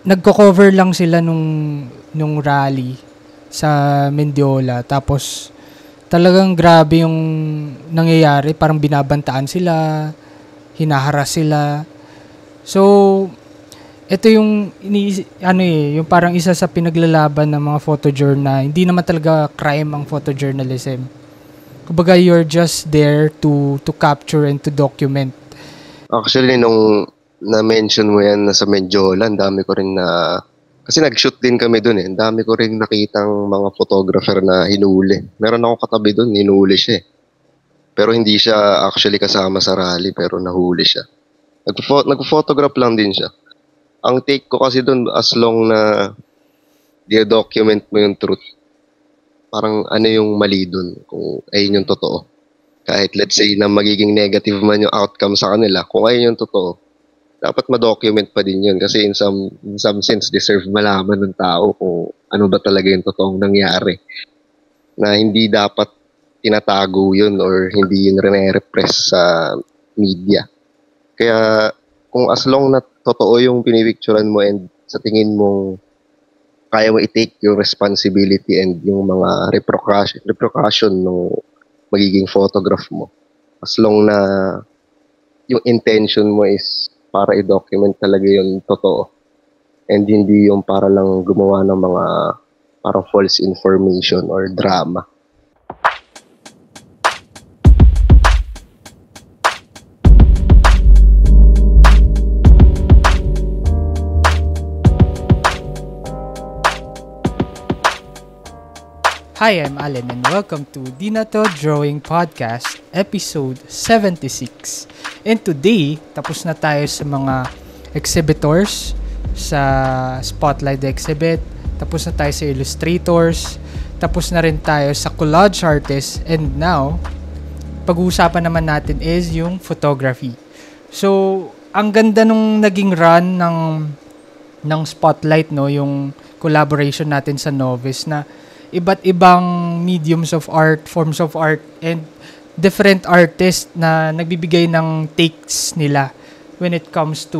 nagko-cover lang sila nung rally sa Mendiola. Tapos talagang grabe yung nangyayari. Parang binabantaan sila, hinaharas sila. So, ito yung yung parang isa sa pinaglalaban ng mga photojournal na hindi naman talaga crime ang photojournalism. Kumbaga, you're just there to capture and to document. Actually, nung na-mention mo yan na sa Medjola, ang dami ko rin na... Kasi nag-shoot din kami dun eh. Ang dami ko rin nakitang mga photographer na hinuli. Meron ako katabi dun, hinuli siya eh. Pero hindi siya actually kasama sa rally, pero nahuli siya. Nag-photograph lang din siya. Ang take ko kasi dun, as long na di-document mo yung truth, parang ano yung mali dun, kung ayun yung totoo. Kahit let's say na magiging negative man yung outcome sa kanila, kung ayun yung totoo, dapat ma-document pa din yun. Kasi in some sense, deserve malaman ng tao kung ano ba talaga yung totoong nangyari. Na hindi dapat tinatago yun or hindi yun rene-repress sa media. Kaya kung as long na totoo yung pinipicturan mo and sa tingin mo kaya mo i-take yung responsibility and yung mga repercussion ng magiging photograph mo. As long na yung intention mo is para i-document talaga yung totoo. And hindi yung para lang gumawa ng mga parang false information or drama. Hi, I'm Allen and welcome to Dinato Drawing Podcast, episode 76. And today, tapos na tayo sa mga exhibitors, sa Spotlight Exhibit, tapos na tayo sa illustrators, tapos na rin tayo sa collage artists, and now, pag-uusapan naman natin is yung photography. So, ang ganda nung naging run ng Spotlight, no, yung collaboration natin sa Novice na iba't ibang mediums of art, forms of art, and different artists na nagbibigay ng takes nila when it comes to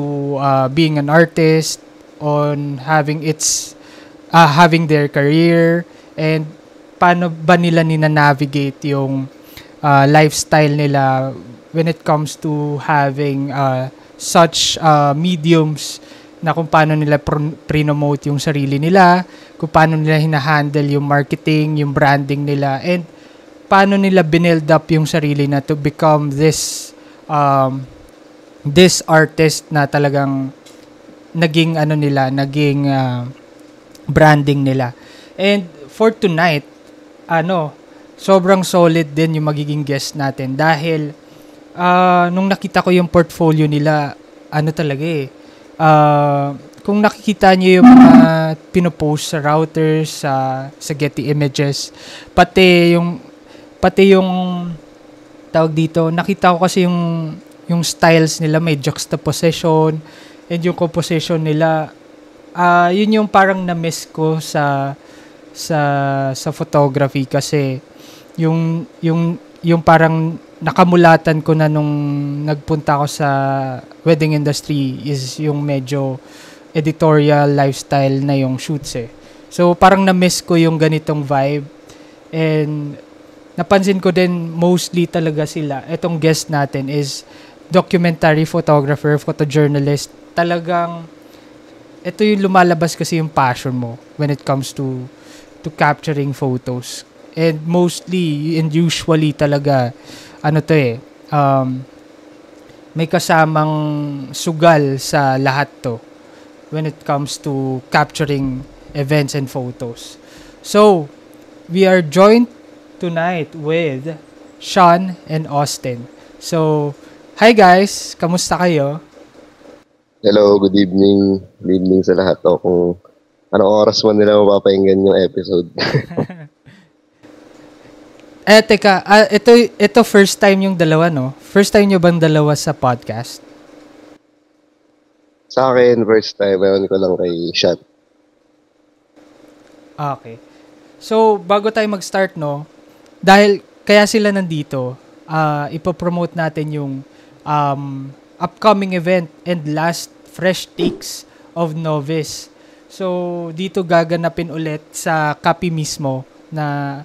being an artist, on having their career, and paano ba nila nina-navigate yung lifestyle nila when it comes to having such mediums na kung paano nila pre-promote yung sarili nila, kung paano nila hina-handle yung marketing, yung branding nila, and paano nila binuild up yung sarili na to become this artist na talagang naging branding nila. And for tonight, sobrang solid din yung magiging guest natin dahil nung nakita ko yung portfolio nila, kung nakikita niyo yung mga pinopost sa routers, sa Getty Images, pati yung tawag dito, nakita ko kasi yung styles nila, may juxtaposition, and yung composition nila, yun yung parang na-miss ko sa photography kasi yung parang nakamulatan ko na nung nagpunta ako sa wedding industry is yung medyo editorial lifestyle na yung shoots eh. So parang na-miss ko yung ganitong vibe, and napansin ko din mostly talaga sila. Etong guest natin is documentary photographer, photojournalist. Talagang ito yung lumalabas kasi yung passion mo when it comes to capturing photos. And mostly and usually talaga may kasamang sugal sa lahat to when it comes to capturing events and photos. So, we are joined tonight with Sean and Austin. So, hi guys! Kamusta kayo? Hello, good evening. Good evening sa lahat. O kung anong oras mo nila mapapahinggan yung episode. Teka, ito first time yung dalawa, no? First time nyo bang dalawa sa podcast? Sa akin, first time, ewan ko lang kay Sean. Okay. So, bago tayo mag-start, no? Dahil kaya sila nandito, ipopromote natin yung upcoming event and last fresh takes of Novice. So, dito gaganapin ulit sa copy mismo na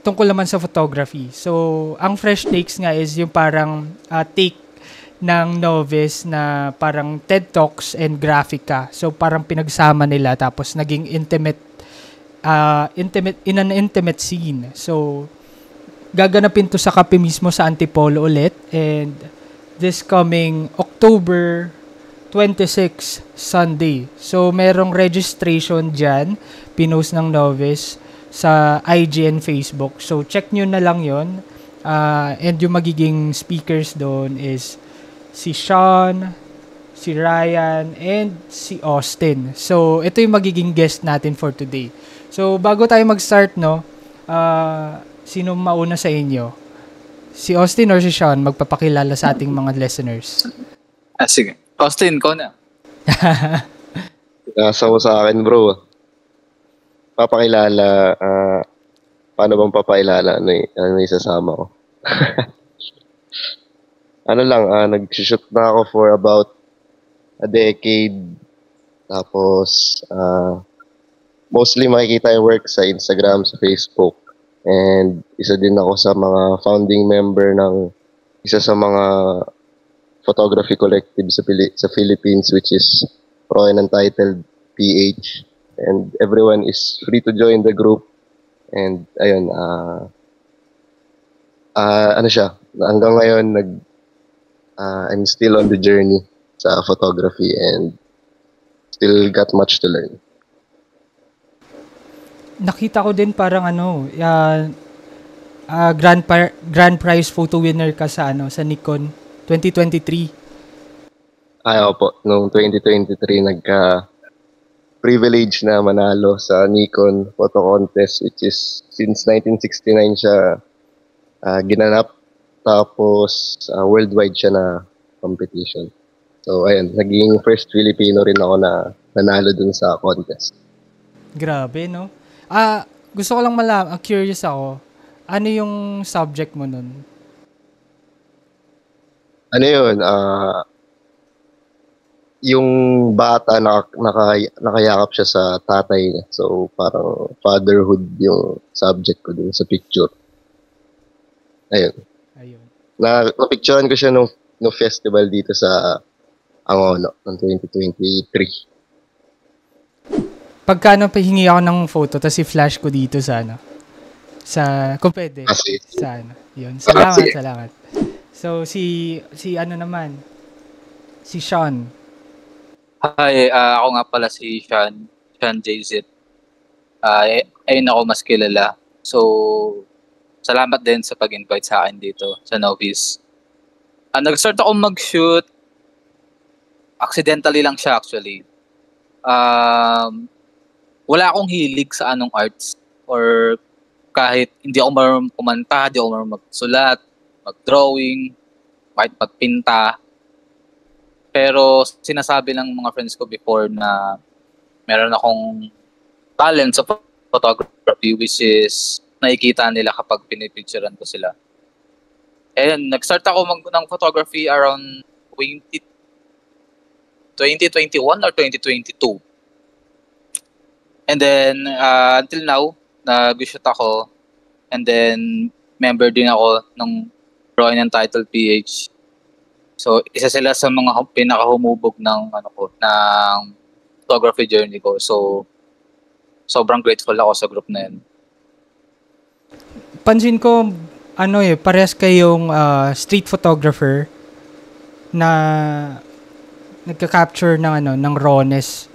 tungkol naman sa photography. So, ang fresh takes nga is yung parang take ng Novice na parang TED Talks and Graphica. So, parang pinagsama nila tapos naging intimate in an intimate scene. So, gaganapin to sa copy mismo sa Antipolo ulit, and this coming October 26 Sunday. So, merong registration dyan, pinost ng Novice sa IG and Facebook. So, check nyo na lang yon. And yung magiging speakers doon is si Sean, si Ryan, and si Austin. So, ito yung magiging guest natin for today. So, bago tayo mag-start, no, sino mauna sa inyo? Si Austin or si Sean magpapakilala sa ating mga listeners? Sige. Austin, ko na. Nasa mo sa akin, bro. Papakilala, paano bang papakilala? Ano isasama ko? Ano lang, nag-shoot na ako for about a decade. Tapos, mostly makikita yung work sa Instagram, sa Facebook. And isa din ako sa mga founding member ng isa sa mga photography collective sa Philippines, which is Raw and Untitled PH. And everyone is free to join the group. And ayun, ano siya, hanggang ngayon I'm still on the journey sa photography and still got much to learn. Nakita ko din parang grand prize photo winner ka sa sa Nikon 2023. Ay, opo. Noong 2023, nagka-privilege na manalo sa Nikon Photo Contest, which is since 1969 siya ginanap. Tapos, worldwide siya na competition. So, ayun. Naging first Filipino rin ako na nanalo dun sa contest. Grabe, no? Gusto ko lang malaman, curious ako, ano yung subject mo nun? Ano yun? Yung bata, nakayakap siya sa tatay niya. So, parang fatherhood yung subject ko dun sa picture. Ayun. Na-picturean ko siya nung festival dito sa Angono ng 2023. Pagkano pahingi ako ng photo, tapos i-flash ko dito sa kung pwede. Sa Yun. Salamat. So, si naman? Si Sean. Hi, ako nga pala si Sean JZ. Ayun ako mas kilala. So, salamat din sa pag-invite sa akin dito sa Novice. Nag-start ako mag-shoot. Accidentally lang siya actually. Wala akong hilig sa anong arts or kahit hindi ako marunong kumanta, hindi ako marunong magsulat, mag-drawing, kahit magpinta. Pero sinasabi ng mga friends ko before na meron akong talent sa photography, which is nakikita nila kapag pinipicturean ko sila. And nag-start ako ng photography around 2021 or 2022. And then, until now, nag-shoot ako. And then, member din ako ng Raw and Untitled PH. So, isa sila sa mga pinakahumubog ng photography journey ko. So, sobrang grateful ako sa group na yun. Pansin ko, parehas kayong street photographer na nagka-capture ng rawness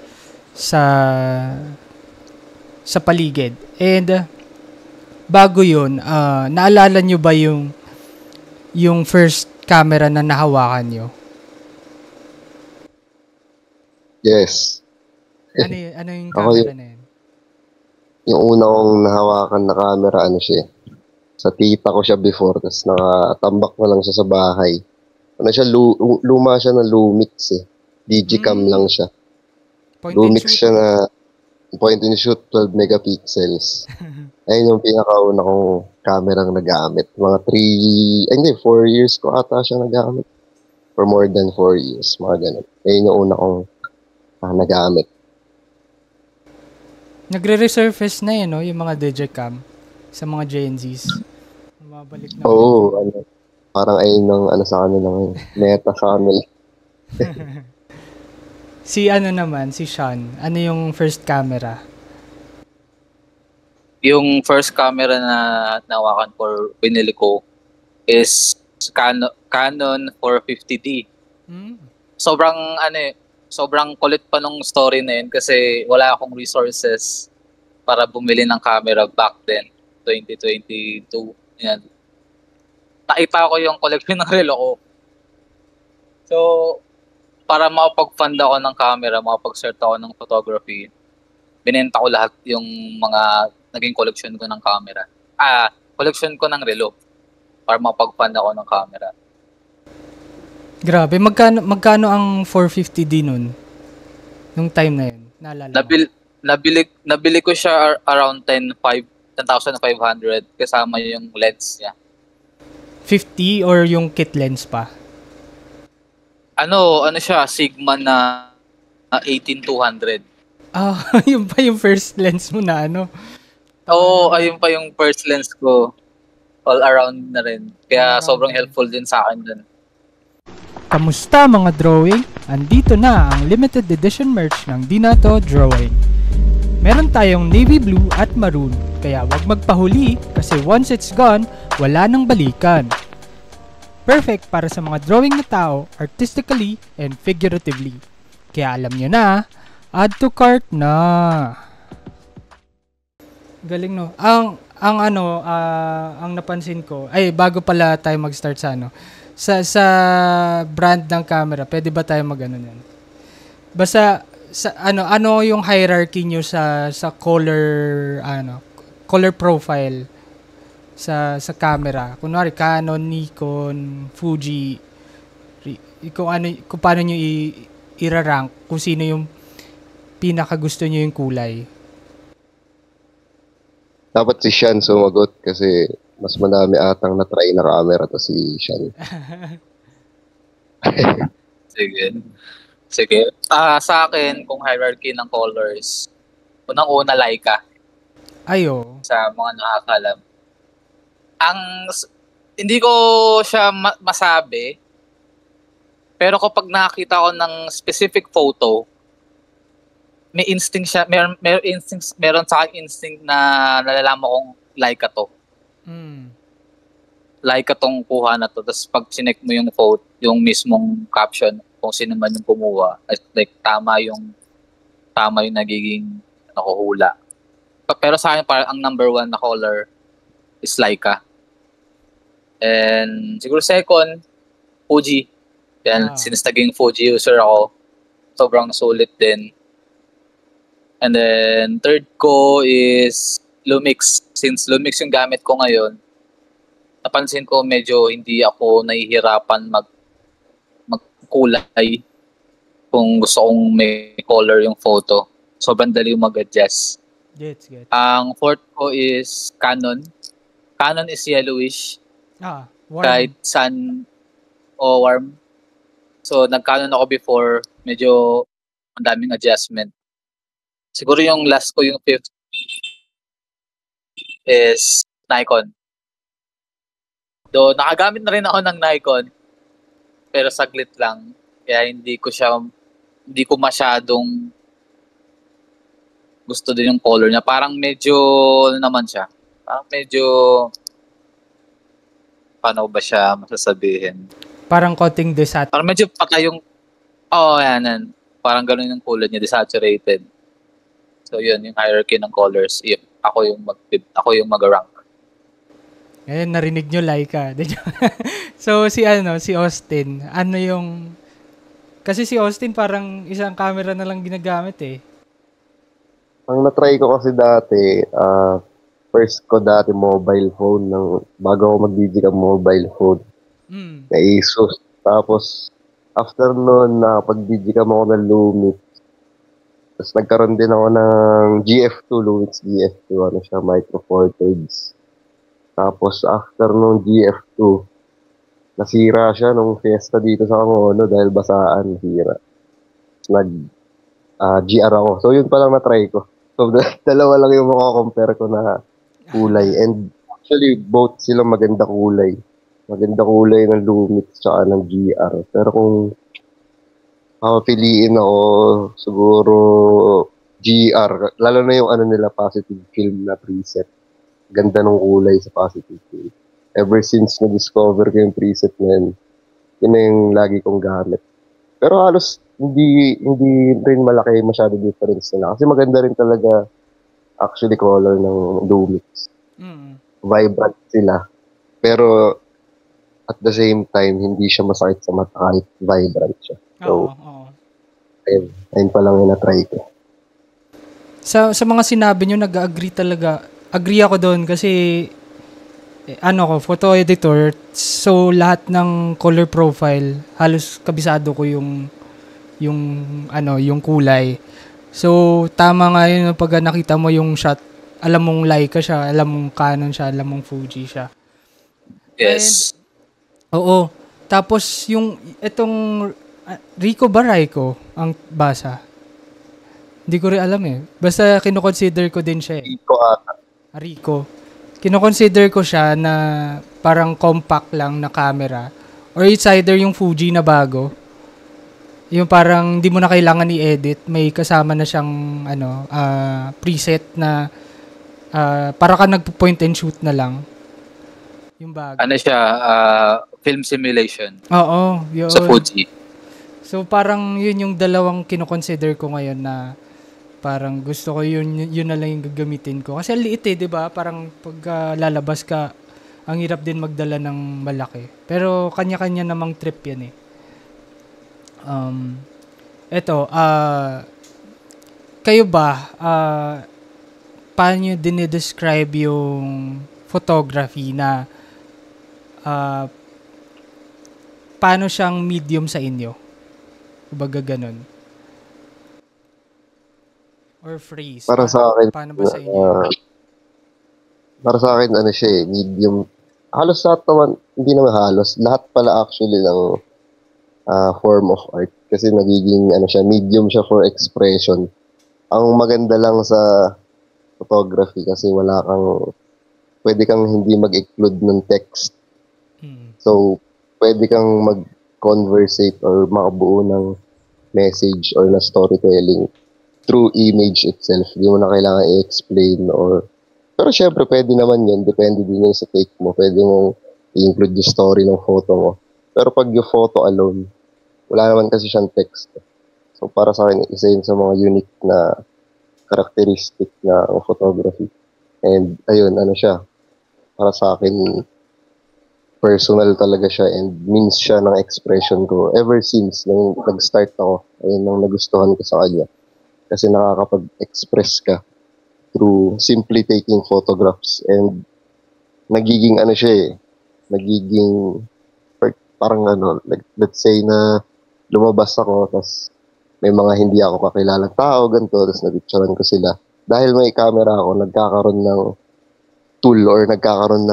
sa paligid. And bago yun, naalala nyo ba yung first camera na nahawakan nyo? Yes. Ano yung camera na yun? Yung una kong nahawakan na camera, siya, sa tita ko siya before, tapos nakatambak na lang siya sa bahay. Luma siya na Lumix eh. Digicam lang siya. Lumix siya na point and shoot 12 megapixels. Ayun yung pinakauna kong camera nagamit. Mga 4 years ko ata siya nagamit. For more than 4 years, mga ganun. Ayun yung una kong nagamit. Nagre-resurface na yun, no? Yung mga digicam sa mga Gen Zs. Mabalik na. Oo, parang ayun ng sa kanila ngayon. Meta sa kanila. Si ano naman, si Sean, ano yung first camera? Yung first camera na nawakan ko, binili ko is Canon 450D. Sobrang kulit pa nung story na yun kasi wala akong resources para bumili ng camera back then, 2022. Yan. Nakita ko yung collection ng relo ko. So, para makapag-fund ako ng camera, makapag-start ako ng photography, binenta ko lahat yung mga naging collection ko ng camera. Collection ko ng relo para makapag-fund ako ng camera. Grabe, magkano ang 450D nun? Nung time na yun? Naalala mo? Nabili ko siya around 10,500 kasama yung lens niya. 50 or yung kit lens pa? Ano siya, Sigma na 18200. Yun pa yung first lens mo na ano? Oo, ayun pa yung first lens ko. All around na rin. Kaya sobrang helpful din sa akin dun. Kamusta mga drawing? Andito na ang limited edition merch ng Dinato Drawing. Meron tayong navy blue at maroon, kaya wag magpahuli kasi once it's gone, wala nang balikan. Perfect para sa mga drawing na tao, artistically and figuratively. Kaya alam nyo na, add to cart na. Galing no. Ang napansin ko, bago pala tayo mag-start sa sa brand ng camera, pwede ba tayo mag-ano niyan? Basta ano yung hierarchy niyo sa color profile sa camera. Kunwari Canon, Nikon, Fuji, kung paano niyo i-rank kung sino yung pinaka gusto niyo yung kulay. Dapat si Sean sumagot kasi mas madami atang na-try na camera to si Sean. Sige. Sa akin, kung hierarchy ng colors, unang-una Leica. Ayo. Sa mga nakakalam. Hindi ko siya masabi, pero kapag nakakita ko ng specific photo, may instinct siya, meron sa akin instinct na nalalaman kong Leica to. Leica tong kuha na to. Tapos pag sinek mo yung photo, yung mismong caption, kung sino man yung kumuha, like tama yung nagiging nakuhula. Pero sa akin parang ang number one na color is Leica. And siguro second, Fuji. Yan, since naging Fuji user ako, sobrang sulit din. And then third ko is Lumix. Since Lumix yung gamit ko ngayon, napansin ko medyo hindi ako nahihirapan magkulay kung gusto kong may color yung photo. Sobrang dali yung mag-adjust. Gets. Ang fourth ko is Canon. Canon is yellowish. Warm. Kahit sun o warm. So, nag-Canon ako before. Medyo ang daming adjustment. Siguro yung last ko, yung fifth, is Nikon. Though, nakagamit na rin ako ng Nikon. Pero saglit lang. Kaya hindi ko masyadong gusto din yung color niya. Parang medyo, paano ba siya masasabihin? Parang konting desat. Parang medyo patay yung, yan. Parang ganun yung kulay niya, desaturated. So yun, yung hierarchy ng colors. Ako yung mag-rank. Ngayon, narinig nyo Leica. So, si Austin, kasi si Austin parang isang camera na lang ginagamit eh. Ang na-try ko kasi dati, first ko dati mobile phone, bago ako mag-digicam mobile phone, na Asus. Tapos, after nun, nakapag-digicam ako ng Lumix. Tapos nagkaroon din ako ng GF2, Lumix GF2, siya, Micro Four Thirds. Tapos, after nung GF2, nasira siya nung fiesta dito sa Angono dahil basaan, nasira. Nag-GR ako. So, yun pa lang na-try ko. So, dalawa lang yung makakompare ko na kulay. And actually, both sila maganda kulay. Maganda kulay ng Lumix tsaka ng GR. Pero kung piliin ako, siguro GR. Lalo na yung nila, positive film na preset. Ganda ng kulay sa positive film. Ever since na-discover ko yung preset na yun na yung lagi kong gamit. Pero halos hindi rin malaki masyado difference nila. Kasi maganda rin talaga actually color ng Lumix. Vibrant sila. Pero at the same time, hindi siya masakit sa mata kahit vibrant siya. So, ayun pa lang yung na-try ko. Sa mga sinabi nyo, nag-agree talaga. Agree ako doon kasi photo editor. So, lahat ng color profile, halos kabisado ko yung kulay. So, tama nga yun pag nakita mo yung shot, alam mong Leica siya, alam mong Canon siya, alam mong Fuji siya. Yes. Oo. Tapos, itong Ricoh ba Raiko ang basa? Hindi ko rin alam eh. Basta kinoconsider ko din siya eh. Ricoh. Kinoconsider ko siya na parang compact lang na camera. Or it's either yung Fuji na bago. Yung parang hindi mo na kailangan i-edit. May kasama na siyang preset na para ka nagpo-point and shoot na lang. Yung bago. Ano siya? Film simulation. Oo. Yun. Sa Fuji. So parang yun yung dalawang kinoconsider ko ngayon na parang gusto ko yun na lang yung gagamitin ko. Kasi liit eh, di ba? Parang pag lalabas ka, ang hirap din magdala ng malaki. Pero kanya-kanya namang trip yan eh. Kayo ba, paano nyo dinidescribe yung photography na paano siyang medium sa inyo? Kumbaga ganun. Or phrase. Para sa akin, paano ba sa inyo? Para sa akin, siya medium. Halos lahat naman, hindi naman halos. Lahat pala actually ng form of art. Kasi nagiging, medium siya for expression. Ang maganda lang sa photography kasi pwede kang hindi mag-include ng text. So, pwede kang mag-conversate or makabuo ng message or na storytelling through image itself. Hindi mo na kailangan i-explain pero syempre, pwede naman yun. Depende din yun sa take mo. Pwede mong i-include yung story ng photo mo. Pero pag yung photo alone, wala naman kasi siyang text. So, para sa akin, isa yun sa mga unique na characteristic na photography. And, ayun, siya. Para sa akin, personal talaga siya and means siya ng expression ko. Ever since nung nag-start ako, ayun ang nagustuhan ko sa kanya. Kasi nakakapag-express ka through simply taking photographs and nagiging nagiging parang let's say na lumabas ako tapos may mga hindi ako kakilalang tao ganito tapos nag-picturean ko sila dahil may camera ako nagkakaroon ng tool or nagkakaroon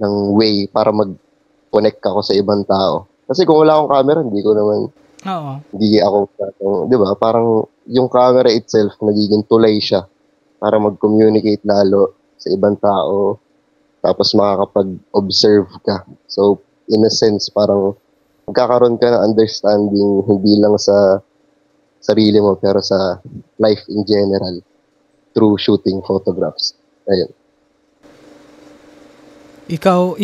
ng way para mag-connect ako sa ibang tao kasi kung wala akong camera hindi ako di ba parang yung camera itself nagiging tulay siya para mag-communicate lalo sa ibang tao tapos makakapag-observe ka. So, in a sense, parang magkakaroon ka ng understanding hindi lang sa sarili mo pero sa life in general through shooting photographs. Ayun. Ikaw,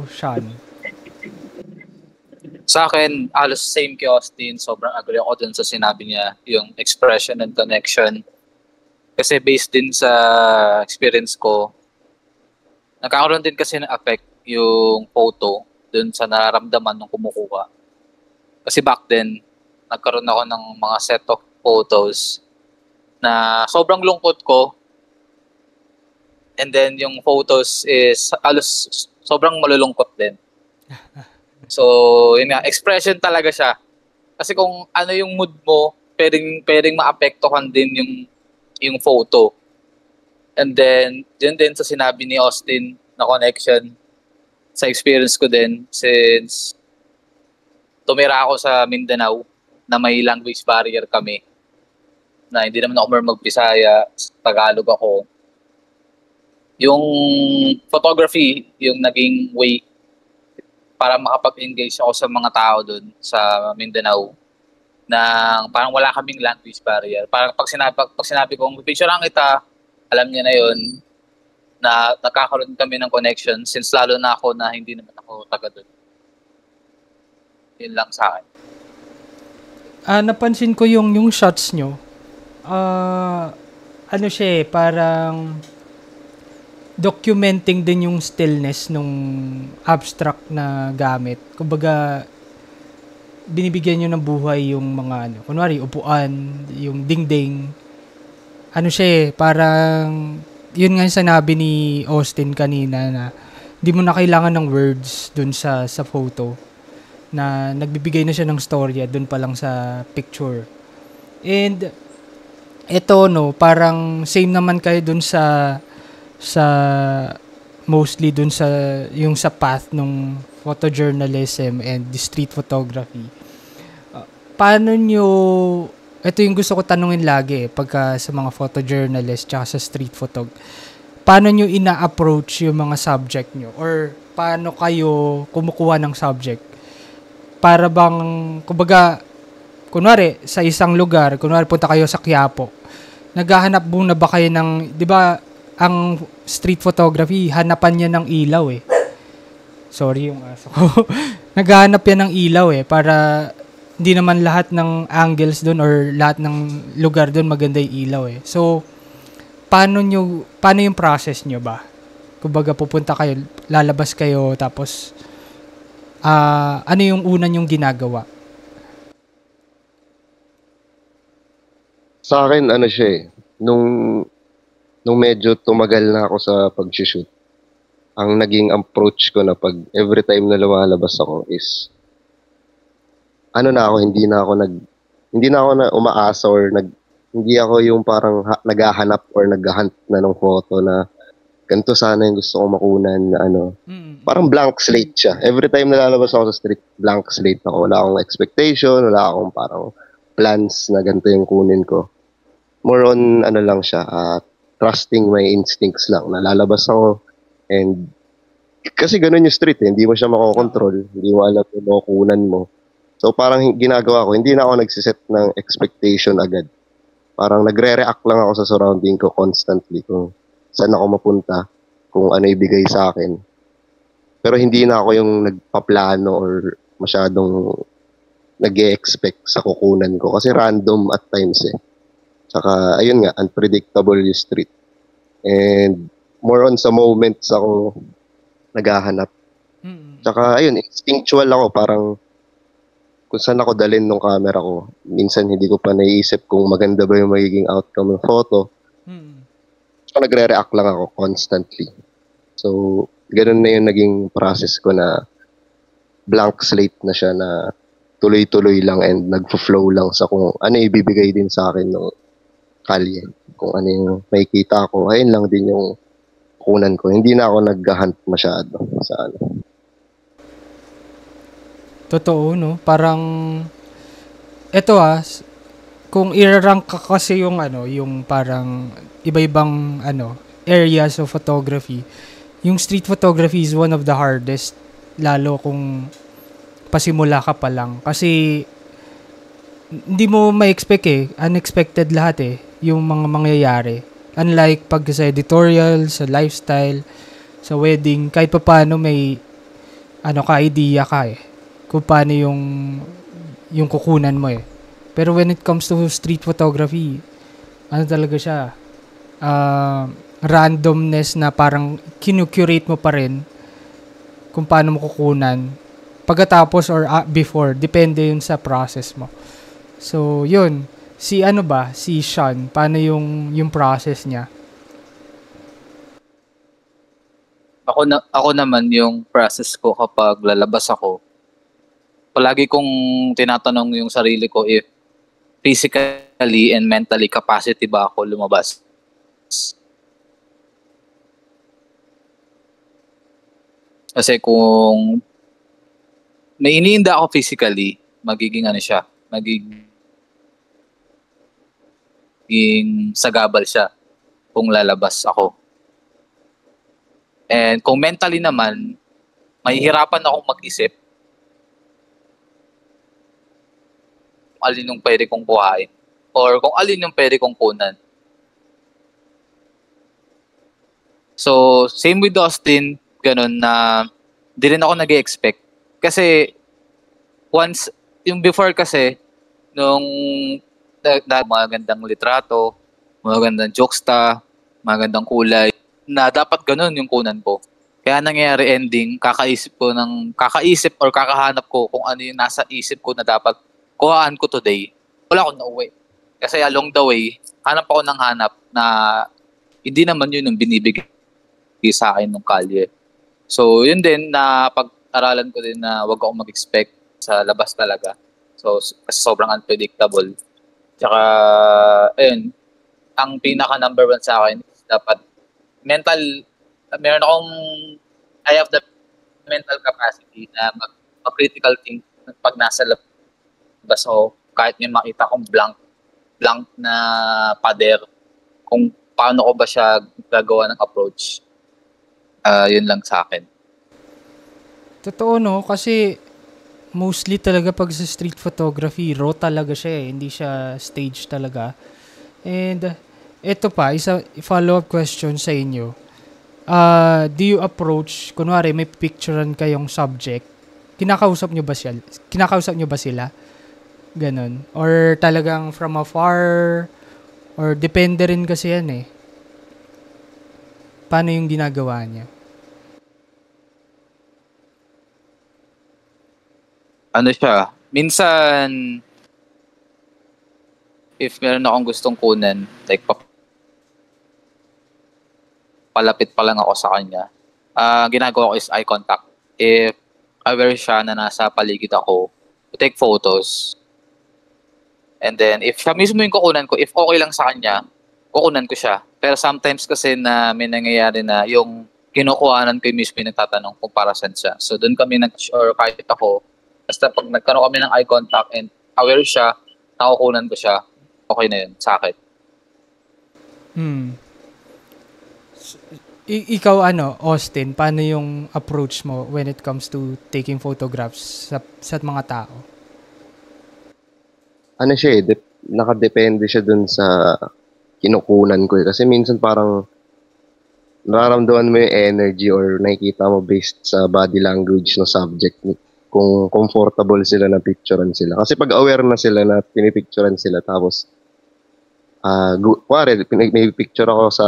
Sean? Sa akin, halos same kay Austin. Sobrang agree ako dun sa sinabi niya, yung expression and connection. Kasi based din sa experience ko, nagkakaroon din kasi ng effect yung photo dun sa nararamdaman ng kumukuha. Kasi back then, nagkaroon ako ng mga set of photos na sobrang lungkot ko. And then yung photos is halos sobrang malulungkot din. So, yun nga, expression talaga siya. Kasi kung ano yung mood mo, pwedeng maapektuhan din yung photo. And then, yun din sa sinabi ni Austin na connection sa experience ko din since tumira ako sa Mindanao na may language barrier kami. na hindi naman ako marunong mag-Bisaya, Tagalog ako. Yung photography, yung naging way para makapag-engage ako sa mga tao doon sa Mindanao na parang wala kaming language barrier. Parang pag sinabi kong picturean kita, alam niya na yun na nagkakaroon kami ng connection since lalo na ako na hindi naman ako taga doon. Yun lang sa akin. Napansin ko yung shots nyo. Ano siya parang documenting din yung stillness nung abstract na gamit. Kumbaga, binibigyan nyo ng buhay yung mga kunwari, upuan, yung dingding. Ano siya parang, yun nga yung sinabi ni Austin kanina na di mo na kailangan ng words dun sa photo. Na nagbibigay na siya ng storya dun pa lang sa picture. And, ito parang same naman kayo dun sa mostly dun sa yung sa path ng photojournalism and the street photography. Paano nyo, ito yung gusto ko tanungin lagi pagka sa mga photojournalist tsaka sa street photog, paano nyo ina-approach yung mga subject nyo or paano kayo kumukuha ng subject para bang, kumbaga, kunwari sa isang lugar, kunwari punta kayo sa Quiapo, naghahanap muna ba kayo ng, di ba ang street photography, hanapan niya ng ilaw Sorry yung aso ko. Naghahanap yan ng ilaw para hindi naman lahat ng angles doon or lahat ng lugar doon maganda yung ilaw So, paano yung process nyo ba? Kumbaga pupunta kayo, lalabas kayo, tapos ano yung una nyong ginagawa? Sa akin, siya nung medyo tumagal na ako sa pag-shoot, ang naging approach ko na pag every time na lumalabas ako is hindi na ako na umaasa or hindi ako yung parang naghahanap or naghahunt na ng photo na ganito sana yung gusto kong makunan na parang blank slate siya. Every time na lalabas ako sa street, blank slate ako. Wala akong expectation, wala akong parang plans na ganito yung kunin ko. More on lang siya, trusting my instincts lang. Nalalabas ako and kasi ganun yung street hindi mo siya makokontrol, hindi mo alam kung makukunan mo. So parang ginagawa ko, hindi na ako nagsiset ng expectation agad. Parang nagre-react lang ako sa surrounding ko constantly kung saan ako mapunta, kung ano ibigay sa akin. Pero hindi na ako yung nagpaplano or masyadong nag-e-expect sa kukunan ko kasi random at times Tsaka, ayun nga, unpredictable yung street. And more on sa moments ako naghahanap. Tsaka, ayun, instinctual ako. Parang kung saan ako dalhin ng camera ko. Minsan hindi ko pa naiisip kung maganda ba yung magiging outcome ng photo. So, nagre-react lang ako constantly. So, ganun na yung naging process ko na blank slate na siya na tuloy-tuloy lang and nagfo-flow lang sa kung ano ibibigay din sa akin ng kalye. Kung ano yung makikita ko, ayun lang din yung kunan ko. Hindi na ako nag-hunt masyado sa Totoo, Parang, eto kung i-rank ka kasi yung yung parang iba-ibang areas of photography, yung street photography is one of the hardest, lalo kung pasimula ka pa lang. Kasi, hindi mo ma-expect unexpected lahat yung mga mangyayari. Unlike pag sa editorial, sa lifestyle, sa wedding, kahit pa paano may ka-idea ka kung paano yung kukunan mo Pero when it comes to street photography, talaga siya, randomness na parang kinukurate mo pa rin kung paano mo kukunan pagkatapos or before, depende yun sa process mo. So, yun. Si Sean, paano yung process niya? Ako naman yung process ko kapag lalabas ako. Palagi kong tinatanong yung sarili ko if physically and mentally capacity ba ako lumabas. Kasi kung may iniinda ako physically, magiging magiging sagabal siya kung lalabas ako. And kung mentally naman, mahihirapan akong mag-isip kung alin yung pwede kong buhayin or kung alin yung pwede kong kunan. So, same with Austin, ganun na di rin ako nag-expect. Kasi, once, yung before kasi, nung magandang litrato, magandang jokesta, magandang kulay, na dapat ganun yung kunan ko. Kaya nangyayari ending, kakaisip or kakahanap ko kung ano yung nasa isip ko na dapat kuhaan ko today. Wala akong nauwi. Kasi along the way, hanap ako ng hanap na hindi naman yun yung binibigay sa akin ng kalye. So, yun din na pag-aralan ko din na wag akong mag-expect sa labas talaga. So, kasi sobrang unpredictable. Tsaka, ayun, ang pinaka number 1 sa akin is dapat I have the mental capacity na mag-critical think pag nasa labas ako, kahit may makita kong blank na pader, kung paano ko ba siya gagawa ng approach. Yun lang sa akin. Totoo, no? Kasi mostly talaga pag sa street photography, raw talaga siya eh. Hindi siya stage talaga. And ito pa, follow-up question sa inyo. Do you approach, kunwari may picturean kayong subject, kinakausap nyo ba sila? Ganon. Or talagang from afar? Or depende rin kasi yan eh. Paano yung ginagawa niya? Ano siya, minsan, if meron akong gustong kunan, like palapit pa lang ako sa kanya, ginagawa ko is eye contact. If aware siya na nasa paligid ako, to take photos. And then, if siya mismo yung kukunan ko, if okay lang sa kanya, kukunan ko siya. Pero sometimes kasi na may nangyayari na yung kinukuhanan ko yung mismo yung nagtatanong kung para saan siya. So, doon kami or kahit ako, basta pag nagkaroon kami ng eye contact and aware siya, nakukunan ko siya, okay na yun sa akin. Ikaw Austin, paano yung approach mo when it comes to taking photographs sa mga tao? Ano siya nakadepende siya dun sa kinukunan ko eh. Kasi minsan parang nararamdaman mo yung energy or nakikita mo based sa body language ng subject kung comfortable sila na picturean sila. Kasi pag aware na sila na pinipicturean sila tapos may picture ako sa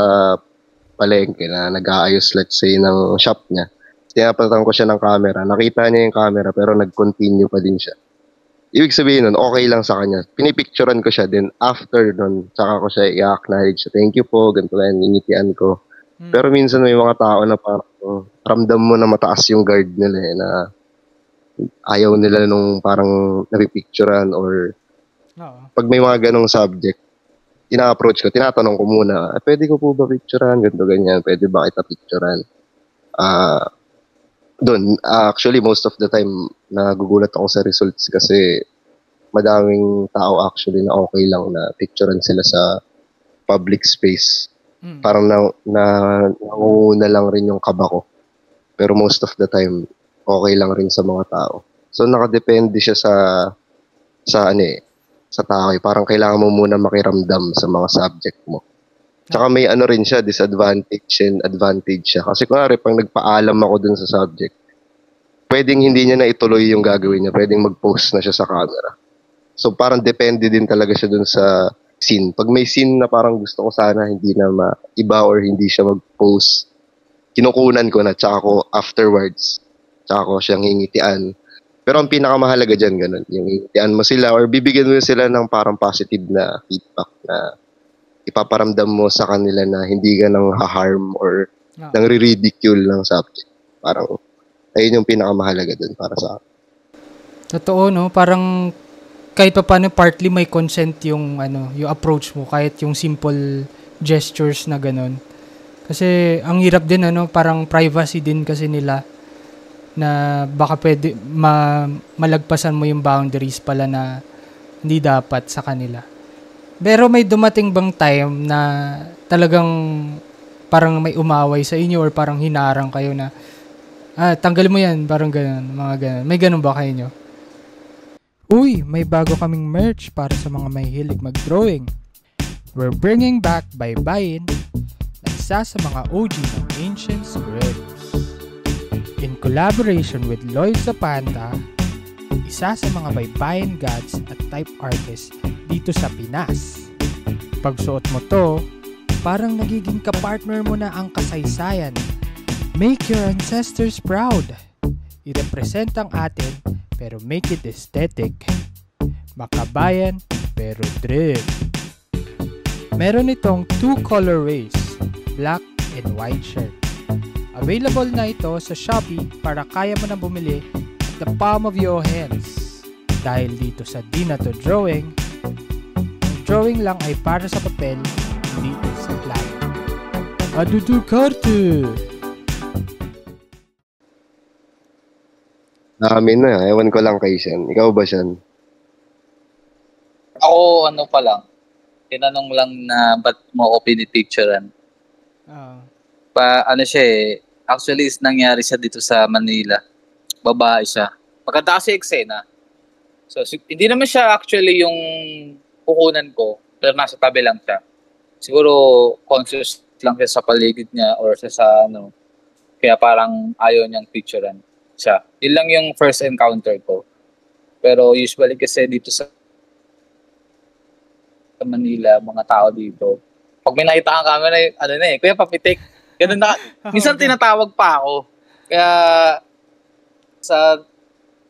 palengke na nag-aayos, let's say, ng shop niya. Tinapatan ko siya ng camera. Nakita niya yung camera pero nag-continue pa din siya. Ibig sabihin nun, okay lang sa kanya. Pinipicturean ko siya. Then after nun, saka ko siya i-acknowledge. Thank you po, ganito lang, ingitian ko. Pero minsan may mga tao na parang ramdam mo na mataas yung guard nila eh, na ayaw nila nung parang napipicturean or pag may mga ganong subject, ina-approach ko, tinatanong ko muna, pwede ko po ba picturean, ganito, ganyan, pwede ba kita picturean? Actually, most of the time, nagugulat ako sa results kasi madaming tao actually na okay lang na picturean sila sa public space. Parang nangunguna lang rin yung kaba ko. Pero most of the time, okay lang rin sa mga tao. So, nakadepende siya sa tao. Parang kailangan mo muna makiramdam sa mga subject mo. Tsaka may rin siya, disadvantage and advantage siya. Kasi kunwari, pag nagpaalam ako dun sa subject, pwedeng hindi niya na ituloy yung gagawin niya. Pwedeng mag-post na siya sa camera. So parang depende din talaga siya dun sa scene. Pag may scene na parang gusto ko sana hindi na maiba or hindi siya mag-post, kinukunan ko na, tsaka ko afterwards, tsaka ko siyang hingitian. Pero ang pinakamahalaga dyan, ganun, yung hingitian mo sila or bibigyan mo sila ng parang positive na feedback na ipaparamdam mo sa kanila na hindi ka nang ha-harm or nang ridicule ng subject. Parang, ayun yung pinakamahalaga dun para sa akin. Totoo, no? Parang, kahit pa paano, partly may consent yung, yung approach mo, kahit yung simple gestures na ganun. Kasi, ang hirap din, parang privacy din kasi nila na baka pwede malagpasan mo yung boundaries pala na hindi dapat sa kanila. Pero may dumating bang time na talagang parang may umaway sa inyo or parang hinarang kayo na, tanggalin mo yan, parang ganun, mga ganun. May ganun ba kayo nyo? Uy, may bago kaming merch para sa mga mahilig mag-drawing. We're bringing back Baybayin na isa sa mga OG ng Ancient Scripts. In collaboration with Lloyd Zapanta, isa sa mga baybayin gods at type artists dito sa Pinas. Pagsuot mo to, parang nagiging kapartner mo na ang kasaysayan. Make your ancestors proud. I-represent ang atin pero make it aesthetic. Makabayan pero drip. Meron itong 2 colorways, black and white shirt. Available na ito sa Shopee para kaya mo na bumili at the palm of your hands. Dahil dito sa Di Na To Drawing, ang drawing lang ay para sa papel, hindi sa plano. Adudu karte! Amin na, ewan ko lang kay Sean. Ikaw ba, Sean? Ako, ano pa lang, tinanong lang na ba't mo ako pinipicturean. Ano siya eh, actually is nangyari siya dito sa Manila. Babae siya. Maganda kasi eksena. So, hindi naman siya actually yung kukunan ko, pero nasa tabi lang siya. Siguro conscious lang siya sa paligid niya or sa ano. Kaya parang ayaw niyang picturean siya. Yun lang yung first encounter ko. Pero usually kasi dito sa Manila, mga tao dito, pag may nakita kang camera, ano na eh, kuya papitik. Ganun na. Minsan tinatawag pa ako. Kaya sa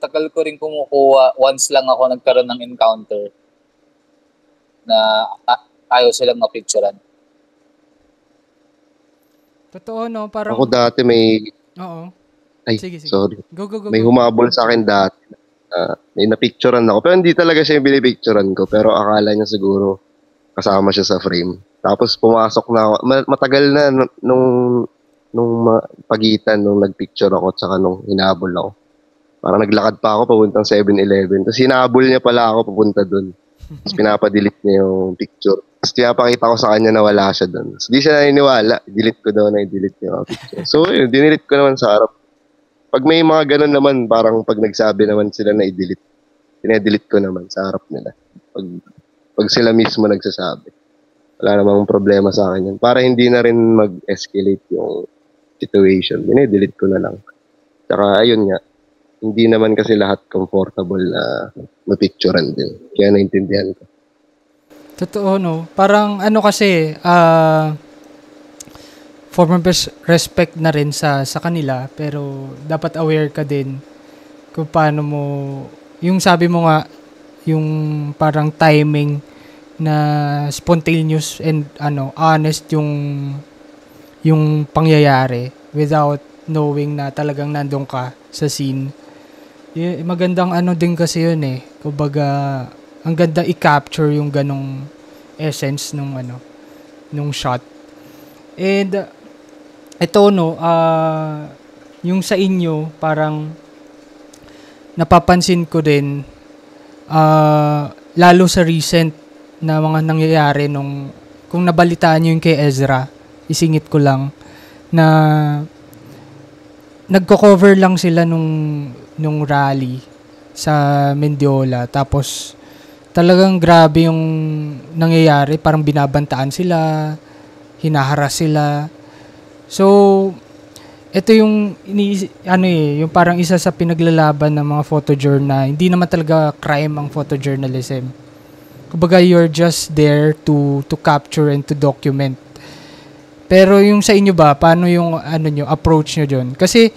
tagal ko rin kumukuha, once lang ako nagkaroon ng encounter na ayaw silang mapicturean. Totoo, no? Parang... Ako dati may... Oo. Ay, sige. sorry. Go. May humabol sa akin dati. May napicturean ako. Pero hindi talaga siya yung binipicturean ko. Pero akala niya siguro kasama siya sa frame. Tapos pumasok na ako. Matagal na nung pagitan nung nagpicture ako at saka nung hinabol ako. Parang naglakad pa ako papuntang 7-Eleven. Tapos hinabol niya pala ako papunta dun. Tapos pinapadelete niya yung picture. Tapos pinapakita ko sa kanya na wala siya dun. Tapos di siya naniniwala. Delete ko daw na i-delete niya yung picture. So yun, dinelete ko naman sa harap. Pag may mga ganun naman, parang pag nagsabi naman sila na i-delete, pinadelete ko naman sa harap nila. Pag sila mismo nagsasabi. Wala namang problema sa akin yan. Para hindi na rin mag-escalate yung situation. Delete ko na lang. Tsaka ayun nga, hindi naman kasi lahat comfortable na mapicturean din. Kaya naintindihan ko. Totoo, no? Parang ano kasi, form of respect na rin sa kanila, pero dapat aware ka din kung paano mo, yung sabi mo nga, yung parang timing na spontaneous and honest yung pangyayari without knowing na talagang nandun ka sa scene. Magandang din kasi yun eh. Kumbaga, ang ganda i-capture yung ganong essence nung shot. And ito yung sa inyo parang napapansin ko din lalo sa recent na mga nangyayari kung nabalitaan niyo yung kay Ezra, isingit ko lang na nagko-cover lang sila nung rally sa Mendiola, tapos talagang grabe yung nangyayari, parang binabantaan sila, hinaharas sila. So ito yung yung parang isa sa pinaglalaban ng mga photojournal na hindi naman talaga crime ang photojournalism. Kumbaga you're just there to capture and to document. Pero yung sa inyo ba, paano yung nyo, approach nyo dyan? Kasi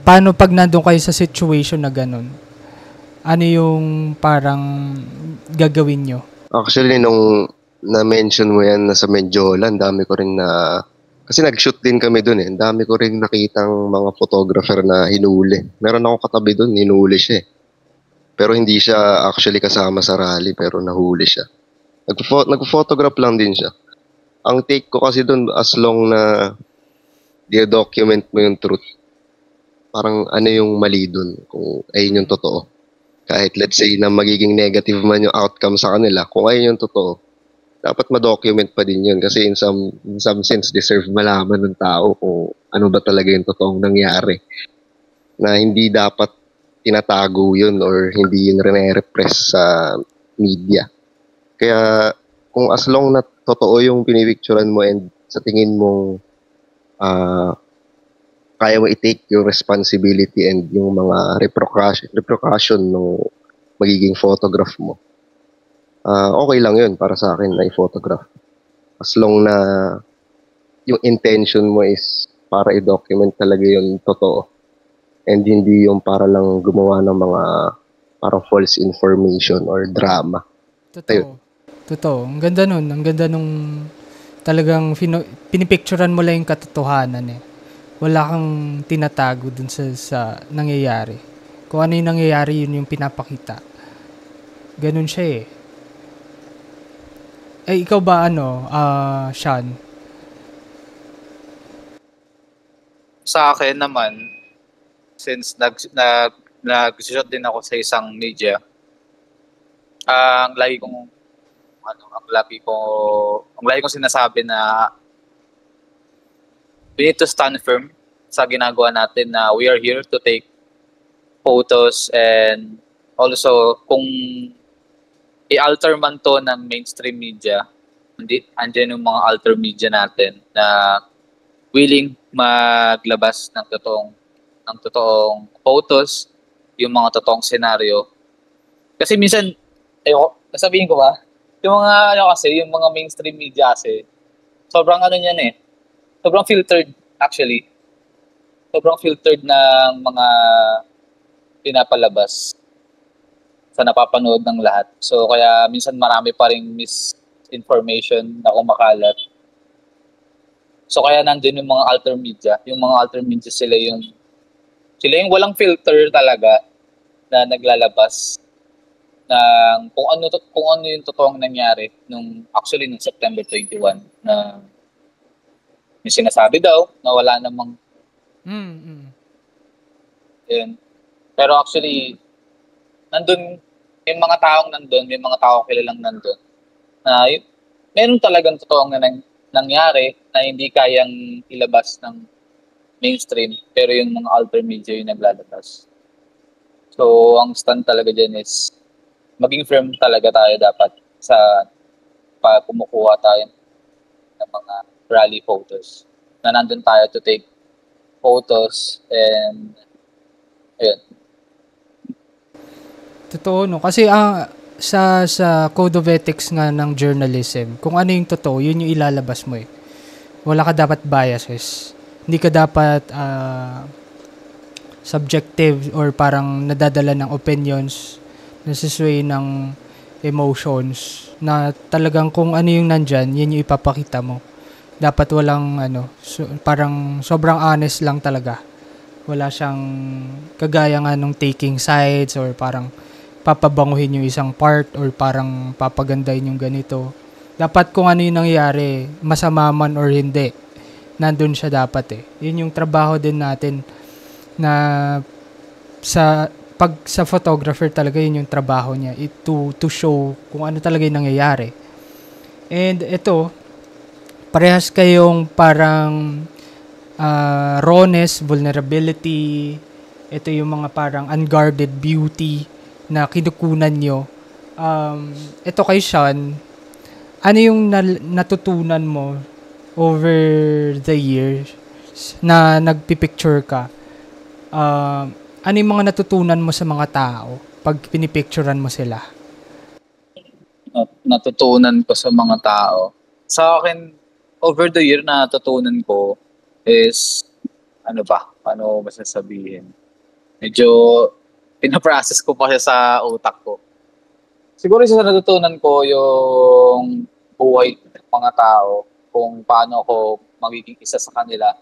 paano pag nandun kayo sa situation na ganun? Ano yung parang gagawin nyo? Actually, nung na-mention mo yan na sa Medjola, ang dami ko rin na... Kasi nag-shoot din kami dun eh. Ang dami ko rin nakitang mga photographer na hinuli. Meron akong katabi dun, hinuli siya eh. Pero hindi siya actually kasama sa rally, pero nahuli siya. Nag-photograph lang din siya. Ang take ko kasi dun, as long na di-document mo yung truth, parang ano yung mali dun, kung ayun yung totoo. Kahit let's say na magiging negative man yung outcome sa kanila, kung ayun yung totoo, dapat ma-document pa din yun kasi in some sense deserve malaman ng tao kung ano ba talaga yung totoong nangyari. Na hindi dapat tinatago yun or hindi yun rene-repress sa media. Kaya kung as long na totoo yung pinipicturan mo and sa tingin mo kaya mo i-take yung responsibility and yung mga repercussion ng magiging photograph mo, okay lang yun para sa akin na i-photograph. As long na yung intention mo is para i-document talaga yung totoo and hindi yung para lang gumawa ng mga parang false information or drama. Totoo. Totoo. Ang ganda nun. Ang ganda nung talagang pinipicturean mo lang yung katotohanan eh. Wala kang tinatago dun sa nangyayari. Kung ano yung nangyayari, yun yung pinapakita. Ganun siya eh. Eh, ikaw ba Sean? Sa akin naman, since nag-shoot din ako sa isang media, ang lagi kong sinasabi na we need to stand firm sa ginagawa natin na we are here to take photos and also kung i-alter man to ng mainstream media, andyan yung mga alter media natin na willing maglabas ng totoong photos, yung mga totoong senaryo. Kasi minsan, sabihin ko ba, yung mga mainstream media kasi, sobrang sobrang filtered actually. Sobrang filtered ng mga pinapalabas sa napapanood ng lahat. So kaya minsan marami pa ring misinformation na kumakalat. So kaya nandun yung mga alter media. Yung mga alter media sila yung walang filter talaga na naglalabas ng kung ano yung totoong nangyari nung September 21 na yung sinasabi daw na wala namang yun. Pero actually nandun yung mga taong nandun, may mga taong kilalang nandun na meron talagang totoong nangyari na hindi kayang ilabas ng mainstream pero yung mga alter media yung naglalabas. So ang stand talaga dyan is maging firm talaga tayo dapat sa pag kumukuha tayo ng mga rally photos na nandun tayo to take photos and ayun. Totoo no kasi sa code of ethics nga ng journalism, kung ano yung totoo, yun yung ilalabas mo eh. Wala ka dapat biases. Hindi ka dapat subjective or parang nadadala ng opinions, nasisway ng emotions na talagang kung ano yung nandyan, yun yung ipapakita mo. Dapat walang parang sobrang honest lang talaga. Wala siyang kagaya nga nung taking sides or parang papabanguhin yung isang part or parang papagandahin yung ganito. Dapat kung ano yung nangyayari, masama man or hindi, nandun siya dapat eh. Yun yung trabaho din natin na sa photographer talaga, yun yung trabaho niya to show kung ano talaga yung nangyayari. And ito, parehas kayong parang rawness, vulnerability, ito yung mga parang unguarded beauty na kinukunan nyo. Ito kay Sean, ano yung natutunan mo over the years na nagpipicture ka? Ano yung mga natutunan mo sa mga tao pag pinipicturean mo sila? Natutunan ko sa mga tao. Sa akin, over the year na natutunan ko is, paano masasabihin? Medyo pinaprocess ko pa siya sa utak ko. Siguro isa sa natutunan ko yung buhay ng mga tao, kung paano ako magiging isa sa kanila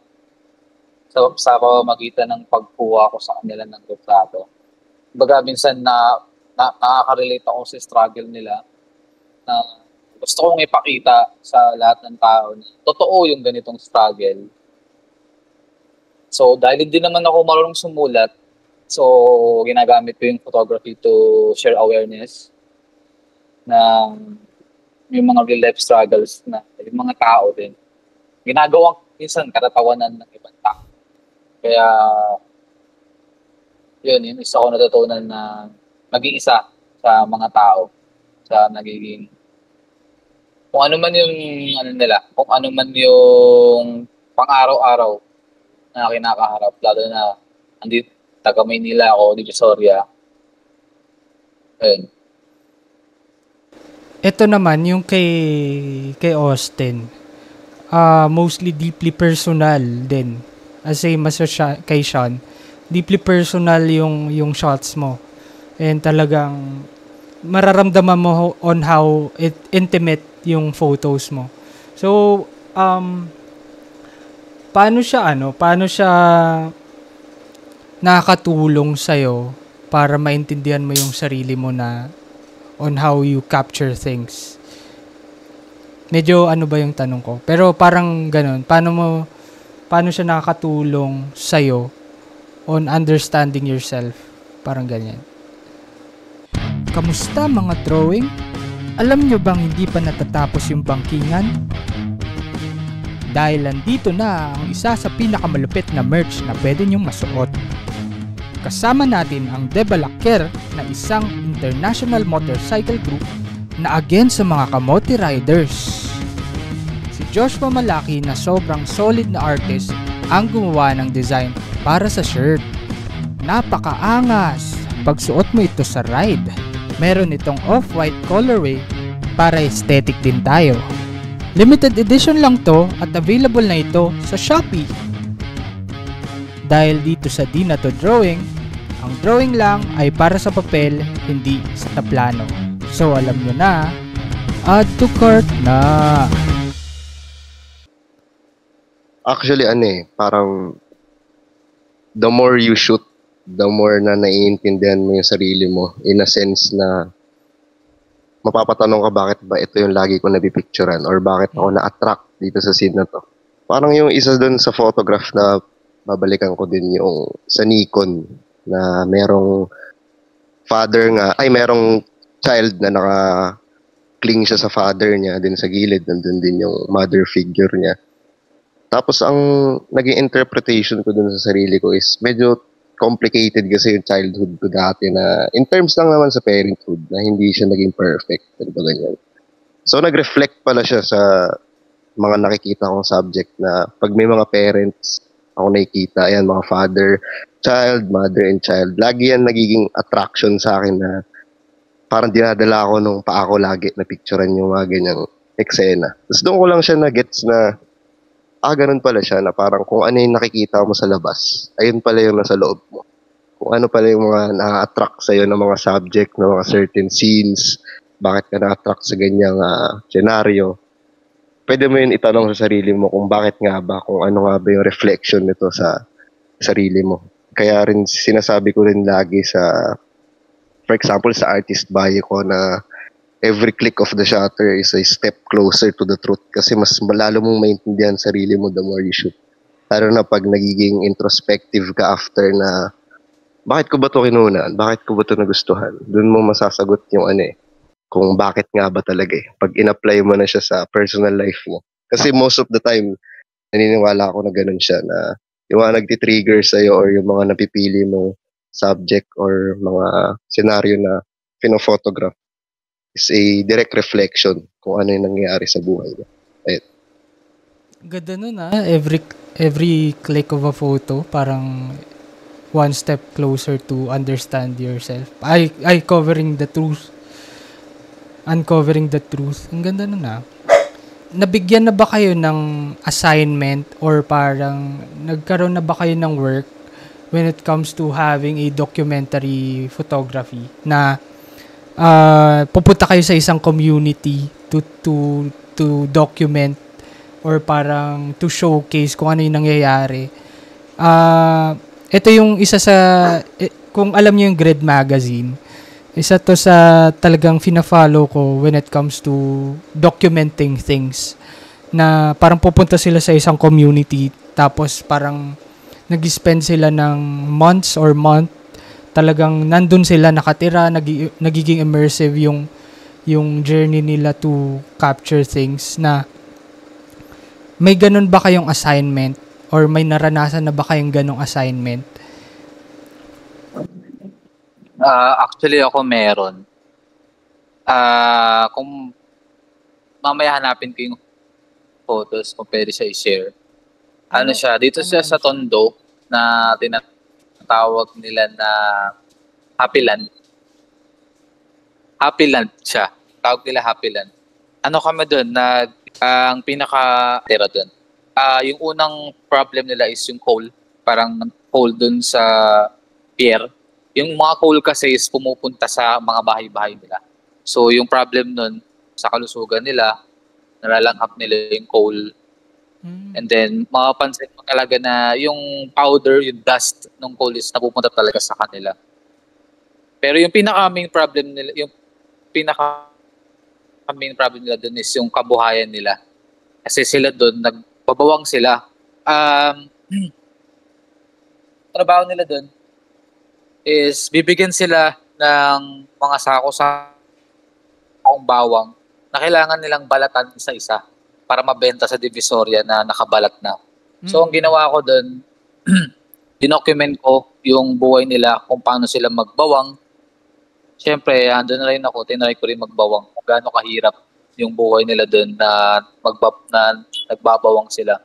sa pamamagitan ng pagkuha ko sa kanila ng retrato. Baga minsan nakaka-relate ako sa struggle nila na gusto kong ipakita sa lahat ng tao na totoo yung ganitong struggle. So dahil hindi naman ako marunong sumulat, So, ginagamit ko yung photography to share awareness ng yung mga real life struggles na yung mga tao din. Ginagawang minsan katatawanan ng ibang tao. Kaya, yun isa ko natutunan na maging isa sa mga tao sa nagiging kung ano man yung nila, kung ano man yung pang-araw-araw na kinakaharap, lalo na andito taga Maynila ako, Divisoria. Ayun. Ito naman yung kay Austin. Mostly deeply personal din. As same as kay Sean. Deeply personal yung shots mo. And talagang mararamdaman mo on how intimate yung photos mo. So, paano siya nakakatulong sa'yo para maintindihan mo yung sarili mo na on how you capture things? Medyo ano ba yung tanong ko? Pero parang ganun. Paano siya nakakatulong sa'yo on understanding yourself? Parang ganyan. Kamusta mga drawing? Alam nyo bang hindi pa natatapos yung bangkingan? Dahil nandito na ang isa sa pinakamalupit na merch na pwede nyong masuot. Kasama natin ang De Balaker na isang international motorcycle group na against sa mga kamote riders. Si Joshua Malaki na sobrang solid na artist ang gumawa ng design para sa shirt. Napakaangas pagsuot mo ito sa ride. Meron itong off-white colorway para aesthetic din tayo. Limited edition lang to at available na ito sa Shopee. Dahil dito sa Di Na To Drawing, ang drawing lang ay para sa papel, hindi sa taplano. So alam nyo na, add to cart na! Actually, parang the more you shoot, the more na naiintindihan mo yung sarili mo in a sense na mapapatanong ka bakit ba ito yung lagi ko nabipicturean or bakit ako na-attract dito sa scene na to. Parang yung isa doon sa photograph na babalikan ko din yung sa Nikon na merong merong child na naka-cling siya sa father niya din sa gilid, nandun din yung mother figure niya. Tapos ang naging interpretation ko dun sa sarili ko is medyo complicated kasi yung childhood ko dati na in terms lang naman sa parenthood na hindi siya naging perfect. Ganyan. So nag-reflect pala siya sa mga nakikita kong subject na pag may mga parents ako nakikita, ayan, mga father, child, mother and child, lagi yan nagiging attraction sa akin na parang dinadala ako nung pa ako lagi na picturean yung mga ganyang eksena. Tapos doon ko lang siya na-gets na ganun pala siya na parang kung ano yung nakikita mo sa labas, ayun pala yung nasa loob mo. Kung ano pala yung mga na-attract sa'yo ng mga subject, ng mga certain scenes, bakit ka na-attract sa ganyang scenario. Pwede mo yun itanong sa sarili mo kung bakit nga ba, kung ano nga ba yung reflection nito sa sarili mo. Kaya rin sinasabi ko rin lagi for example, sa artist bio ko na every click of the shutter is a step closer to the truth kasi mas lalo mong maintindihan sarili mo the more you shoot. Lalo na pag nagiging introspective ka after na bakit ko ba ito kinunan? Bakit ko ba ito nagustuhan? Doon mo masasagot yung kung bakit nga ba talaga pag in-apply mo na siya sa personal life mo. Kasi most of the time, naniniwala ako na ganun siya na yung mga nagtitrigger sa'yo or yung mga napipili mong subject or mga scenario na pino-photograph is a direct reflection kung ano yung nangyayari sa buhay mo. Ayun. Ganda nun every click of a photo, parang one step closer to understand yourself. Uncovering the truth. Ang ganda nun Nabigyan na ba kayo ng assignment or parang nagkaroon na ba kayo ng work when it comes to having a documentary photography na pupunta kayo sa isang community to document or parang to showcase kung ano yung nangyayari. Ito yung isa sa kung alam niyo yung Grid Magazine, isa to sa talagang fina-follow ko when it comes to documenting things na parang pupunta sila sa isang community tapos parang nag-spend sila ng months or month talagang nandun sila nakatira, nagiging immersive yung journey nila to capture things na may ganun ba kayong assignment or may naranasan na ba kayong ganong assignment? Actually ako meron. Kung mamaya hanapin ko yung photos kung pwede siya i-share. Ano siya, dito siya sa Tondo na tinatawag nila na Happy Land. Happy Land siya. Tawag nila Happy Land. Ano kami doon, ang pinaka-tira doon. Yung unang problem nila is yung coal. Parang coal doon sa pier. Yung mga coal kasi is pumupunta sa mga bahay-bahay nila. So yung problem nun, sa kalusugan nila, nalalanghap nila yung coal. And then, mapapansin mo talaga na yung powder, yung dust ng coal is napupunta talaga sa kanila. Pero yung pinaka-main problem nila, dun is yung kabuhayan nila. Kasi sila dun, nagbabawang sila. Trabaho nila dun is bibigyan sila ng mga sako-sakong bawang na kailangan nilang balatan isa-isa para mabenta sa Divisoria na nakabalat na. So, ang ginawa ko dun, dinocument ko yung buhay nila kung paano sila magbawang. Siyempre, andun na rin ako, tinry ko rin magbawang kung gaano kahirap yung buhay nila dun na nagbabawang sila.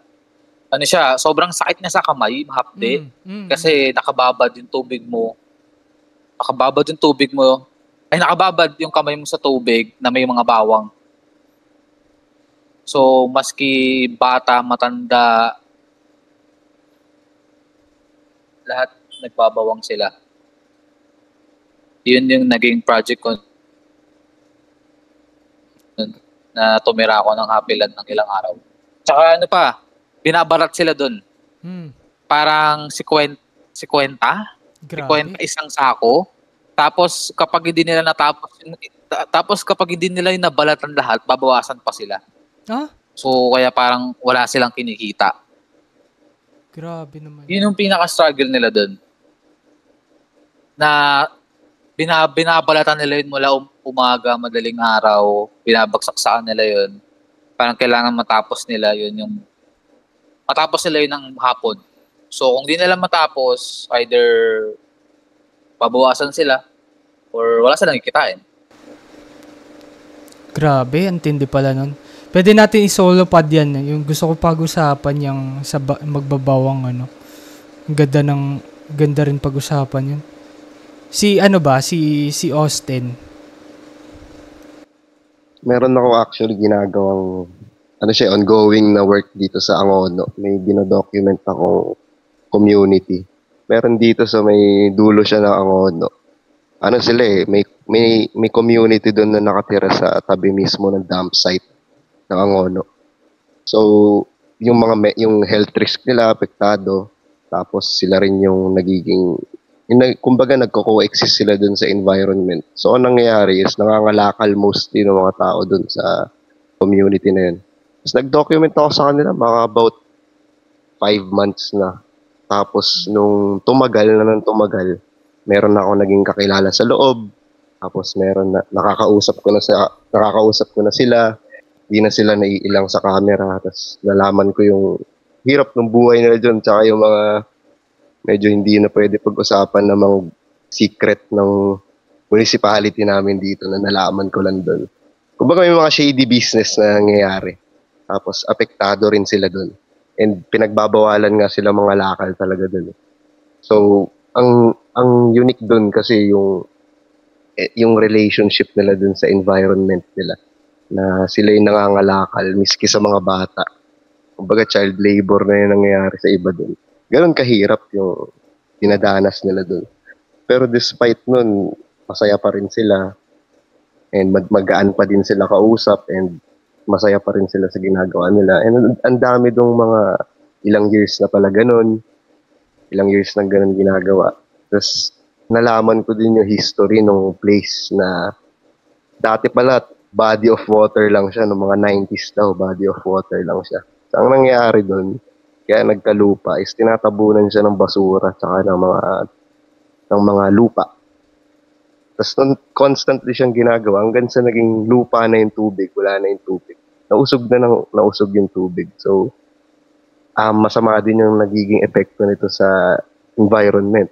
Ano siya, sobrang sakit niya sa kamay, mahapde, kasi nakababad yung tubig mo. Nakababad yung kamay mo sa tubig na may mga bawang. So, maski bata, matanda, lahat nagbabawang sila. Yun yung naging project ko na tumira ako ng Happy Land ng ilang araw. Tsaka ano pa, binabarat sila dun. Parang 50 isang sako. Tapos kapag hindi nila yung nabalatan lahat, babawasan pa sila. So kaya parang wala silang kinikita. Grabe naman. Yun yung pinaka-struggle nila dun. Na binabalatan nila yun mula umaga, madaling araw, binabagsaksaan nila yun. Parang kailangan matapos nila yun ng hapon. So kung di nila matapos, either babawasan sila or wala silang kikitain. Grabe, ang tindi pala nun. Pwede natin i-solo pod yan. Yung gusto ko pag-usapan yung sa magbabawang ano. Ganda rin pag-usapan yun. Si Austin. Meron ako actually ginagawang ongoing na work dito sa Angono. May dinodocument akong community. Meron dito sa may dulo siya ng Angono. May community doon na nakatira sa tabi mismo ng dump site ng Angono. So, yung health risk nila apektado, tapos sila rin yung kumbaga nagko-coexist sila dun sa environment. So, ang nangyayari is nangangalakal mostly ng mga tao dun sa community na yun. Tapos nag-document ako sa kanila mga about 5 months na. Tapos nung tumagal, meron na ako naging kakilala sa loob. Tapos nakakausap ko na sila. Di na sila naiilang sa camera. Tapos nalaman ko yung hirap ng buhay nila dyan. Tsaka yung mga medyo hindi na pwede pag-usapan ng mga secret ng municipality namin dito na nalaman ko lang doon. Kumbaga may mga shady business na nangyayari. Tapos apektado rin sila doon. And pinagbabawalan nga sila mga lakal talaga doon. So, ang unique doon kasi yung relationship nila doon sa environment nila. Na sila yung nangangalakal, miski sa mga bata. Kumbaga child labor na yung nangyayari sa iba doon. Ganon kahirap yung dinadanas nila doon. Pero despite nun, masaya pa rin sila. And magaan pa din sila kausap. And masaya pa rin sila sa ginagawa nila. And ang dami dong mga ilang years na pala ganon. Ilang years na ganon ginagawa. Tapos nalaman ko din yung history ng place na dati pala body of water lang siya. Noong mga 90s daw, body of water lang siya. So, ang nangyayari doon, kaya nagkalupa is tinatabunan siya ng basura tsaka ng mga ng mga lupa. Tapos constantly siyang ginagawa hanggang sa naging lupa na yung tubig, wala na yung tubig. Nausog yung tubig. So, masama din yung nagiging epekto nito sa environment.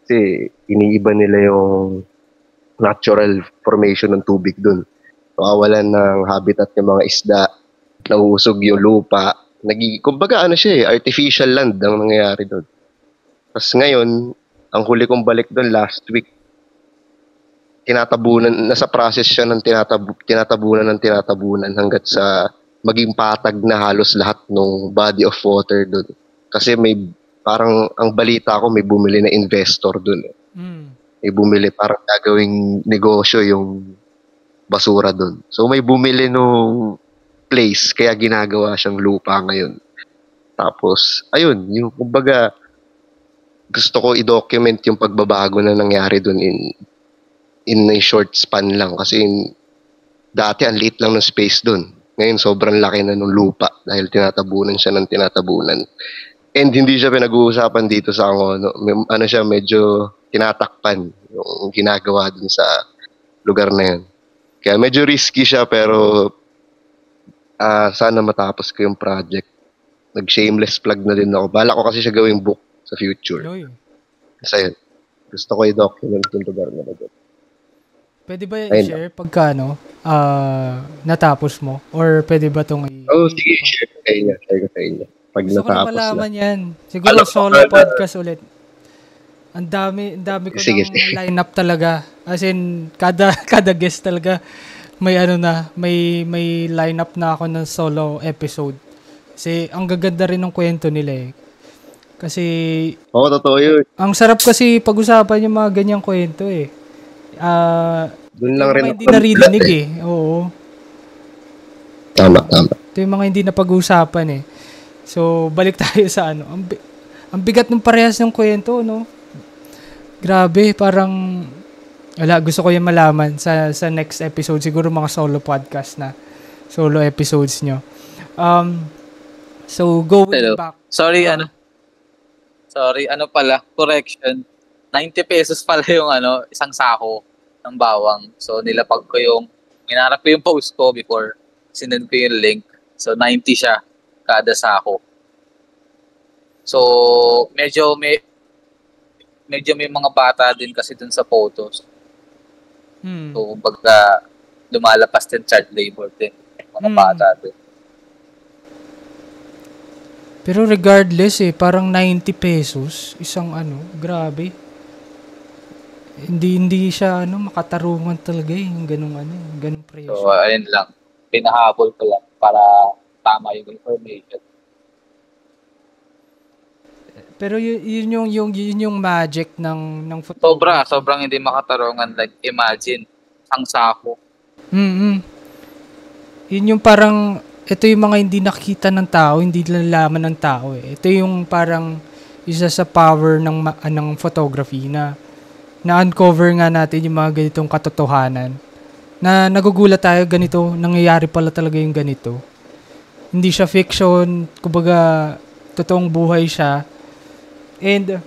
Kasi iniiba nila yung natural formation ng tubig dun. So, awalan ng habitat yung mga isda, nauusog yung lupa. Kumbaga artificial land ang nangyayari dun. Tapos ngayon, ang huli kong balik dun last week, nasa process siya ng tinatabunan hanggat sa maging patag na halos lahat ng body of water doon. Kasi parang ang balita ko may bumili na investor doon. May bumili, parang gagawing negosyo yung basura doon. So may bumili nung place kaya ginagawa siyang lupa ngayon. Tapos ayun, yung kumbaga gusto ko i-document yung pagbabago na nangyari doon in a short span lang kasi dati ang liit lang ng space doon. Ngayon sobrang laki na ng lupa dahil tinatabunan siya ng tinatabunan. And hindi siya pinag-uusapan dito sa Angono. Medyo tinatakpan yung ginagawa dun sa lugar na yun. Kaya medyo risky siya pero sana matapos ko yung project. Nag-shameless plug na din ako. Bala ko kasi siya gawing book sa future. Kasi gusto ko i-document yung lugar na doon. Pwede ba i-share pagka natapos mo? Or pwede ba itong sige, share ko sa inyo. Pag gusto natapos ko na malaman yan. Siguro solo podcast ulit. Ang dami ko ng lineup talaga. As in, kada guest talaga may may lineup na ako ng solo episode. Kasi ang gaganda rin ng kwento nila eh. Kasi totoo yun. Ang sarap kasi pag-usapan yung mga ganyang kwento eh. Doon lang rin hindi naririnig eh. Oo. Tama. Ito yung mga hindi na pag-uusapan eh. So, balik tayo sa ang bigat ng parehas ng kwento, no? Grabe, parang gusto ko yung malaman sa next episode. Siguro mga solo podcast na. Solo episodes nyo. So, going back. Sorry, correction. 90 pesos pala yung isang sako ng bawang. So, hinarap ko yung post ko before sinend ko yung link. So, 90 siya kada sako. So, medyo may mga bata din kasi dun sa photos. So, baga lumalapas din child labor din. Mga bata din. Pero regardless parang 90 pesos, isang grabe. Hindi siya makatarungan talaga yung ganung presyo. So, ayun lang. Pinahabol ko lang para tama yung information. Pero yun yung magic ng photography. Sobrang hindi makatarungan. Like, imagine, ang sako. Yun yung parang, ito yung mga hindi nakita ng tao, hindi nalalaman ng tao eh. Ito yung parang isa sa power ng photography na-uncover nga natin yung mga ganitong katotohanan. Na nagugulat tayo, ganito, nangyayari pala talaga yung ganito. Hindi siya fiction, kumbaga, totoong buhay siya. And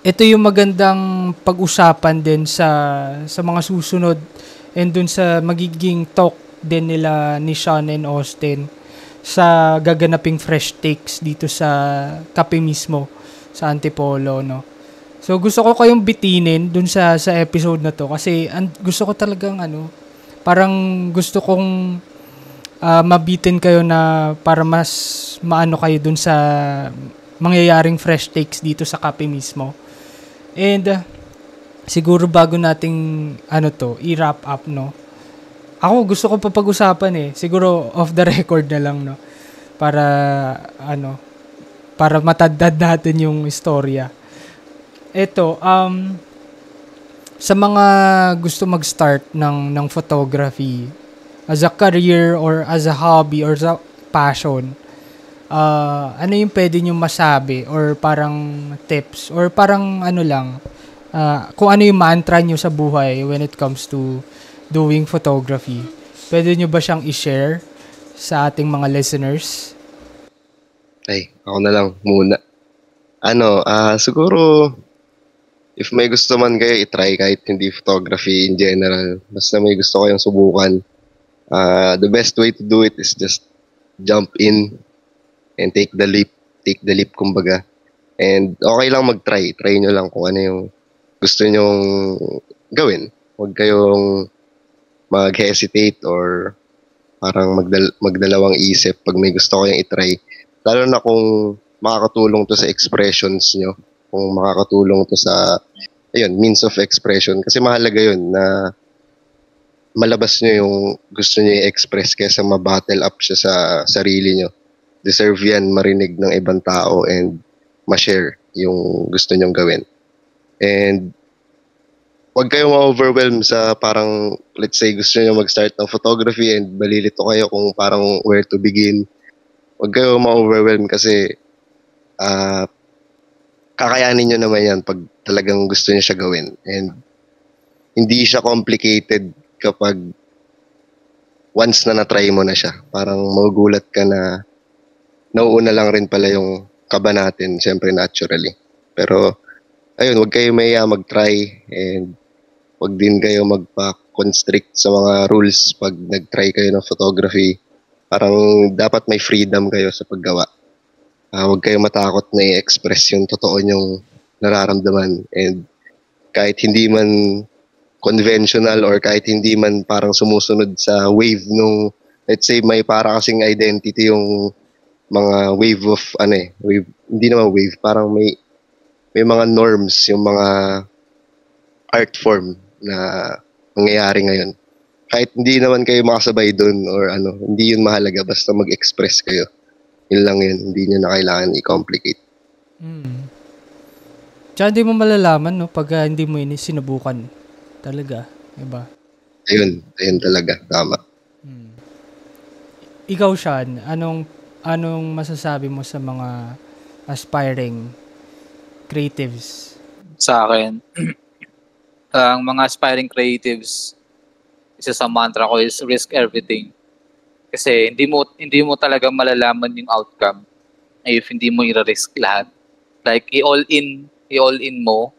ito yung magandang pag-usapan din sa mga susunod and dun sa magiging talk din nila ni Sean and Austin sa gaganaping fresh takes dito sa kape mismo sa Antipolo, no. So gusto ko kayong bitinin dun sa episode na to kasi gusto ko talagang parang gusto kong mabitin kayo na para mas maano kayo dun sa mangyayaring fresh takes dito sa kape mismo. And siguro bago nating i-wrap up, no. Ako gusto ko pa pag-usapan siguro off the record na lang, no. Para matadad natin yung istorya. Ito, sa mga gusto mag-start ng photography as a career or as a hobby or as a passion, ano yung pwede nyo masabi or parang tips or parang kung ano yung mantra nyo sa buhay when it comes to doing photography. Pwede nyo ba siyang i-share sa ating mga listeners? Ay, ako na lang muna. Siguro if may gusto man kayo, itry kahit hindi photography in general. Basta may gusto kayong subukan. The best way to do it is just jump in and take the leap. Take the leap, kumbaga. And okay lang mag-try. Try nyo lang kung ano yung gusto nyong gawin. Huwag kayong mag-hesitate or parang magdalawang isip pag may gusto kayong itry. Lalo na kung makakatulong to sa expressions nyo. Kung makakatulong to sa means of expression. Kasi mahalaga yun na malabas nyo yung gusto nyo i-express kaysa ma-bottle up siya sa sarili nyo. Deserve yan marinig ng ibang tao and ma-share yung gusto nyong gawin. And huwag kayong ma-overwhelm sa parang, let's say, gusto nyo mag-start ng photography and balilito kayo kung parang where to begin. Huwag kayong ma-overwhelm kasi kakayanin nyo naman yan pag talagang gusto nyo siya gawin. And hindi siya complicated kapag once na na-try mo na siya. Parang magugulat ka na nauuna lang rin pala yung kaba natin, siyempre naturally. Pero, ayun, huwag kayo maya mag-try and huwag din kayo magpa-constrict sa mga rules pag nag-try kayo ng photography. Parang dapat may freedom kayo sa paggawa. Huwag kayo matakot na i-express yung totoo nyong nararamdaman. And kahit hindi man conventional or kahit hindi man parang sumusunod sa wave nung, let's say, may para kasing identity yung mga wave of, wave, hindi naman wave, parang may mga norms, yung mga art form na nangyayari ngayon. Kahit hindi naman kayo makasabay doon or hindi yun mahalaga, basta mag-express kayo. Yun lang yun, hindi nyo na kailangan i-complicate. Tsaka hindi mo malalaman, no, pag hindi mo sinubukan talaga, diba? Ayun talaga, tama. Ikaw, Sean, anong masasabi mo sa mga aspiring creatives? Sa akin, ang mga aspiring creatives, isa sa mantra ko is risk everything. Kasi hindi mo talaga malalaman yung outcome if hindi mo i-risk lahat. Like i-all in mo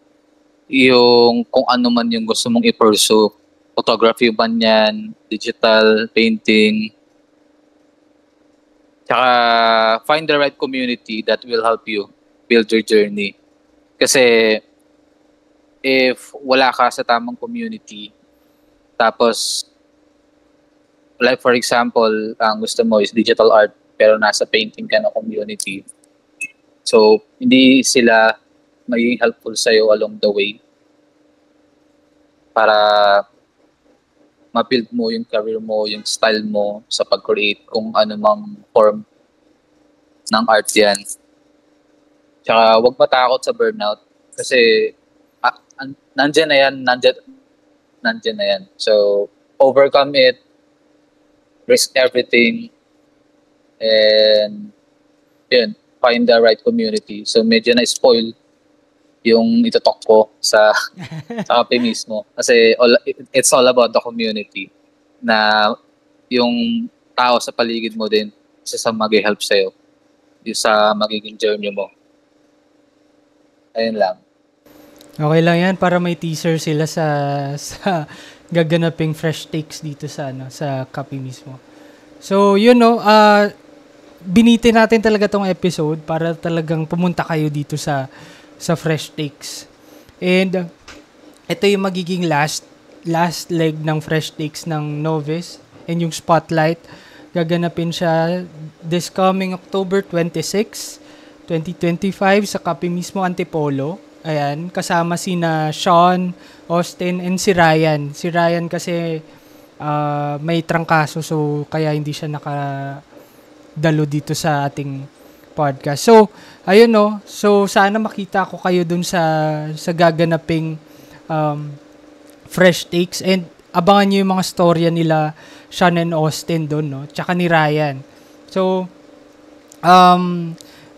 yung kung ano man yung gusto mong i-pursue. Photography man yan, digital, painting. Tsaka find the right community that will help you build your journey. Kasi if wala ka sa tamang community, tapos like for example, ang gusto mo is digital art pero nasa painting ka na community. So, hindi sila magiging helpful sa'yo along the way para ma-build mo yung career mo, yung style mo sa pag-create kung ano mang form ng art yan. Tsaka huwag matakot sa burnout kasi nandyan na yan. So, overcome it, risk everything, and yun, find the right community. So, medyo na-spoil yung itutok ko sa kape mismo. Kasi it's all about the community na yung tao sa paligid mo din isa sa mag-help sa'yo yung sa magiging journey mo. Ayun lang. Okay lang yan para may teaser sila sa gaganaping fresh takes dito sa kape mismo. So, binitin natin talaga tong episode para talagang pumunta kayo dito sa fresh takes. And ito yung magiging last leg ng fresh takes ng Novice and yung spotlight. Gaganapin siya this coming October 26, 2025 sa kape mismo Antipolo. Ayan, kasama sina Sean, Austin, and si Ryan. Si Ryan kasi may trangkaso so kaya hindi siya nakadalo dito sa ating podcast. So, ayun so sana makita ko kayo dun sa gaganaping fresh takes and abangan nyo yung mga storya nila Sean and Austin dun, no? Tsaka ni Ryan. So,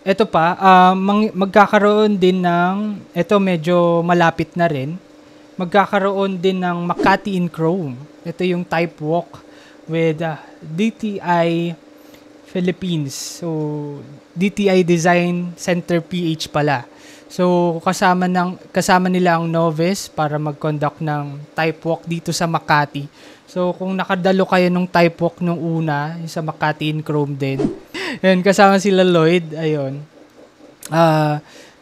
eto pa, magkakaroon din ng, eto medyo malapit na rin, magkakaroon din ng Makati in Chrome. Ito yung type walk with DTI Philippines. So, DTI Design Center PH pala. So, kasama nila ang Novice para mag-conduct ng type walk dito sa Makati. So, kung nakadalo kayo nung type walk nung una, yung sa Makati in Chrome din. And kasama sila Lloyd, ayun.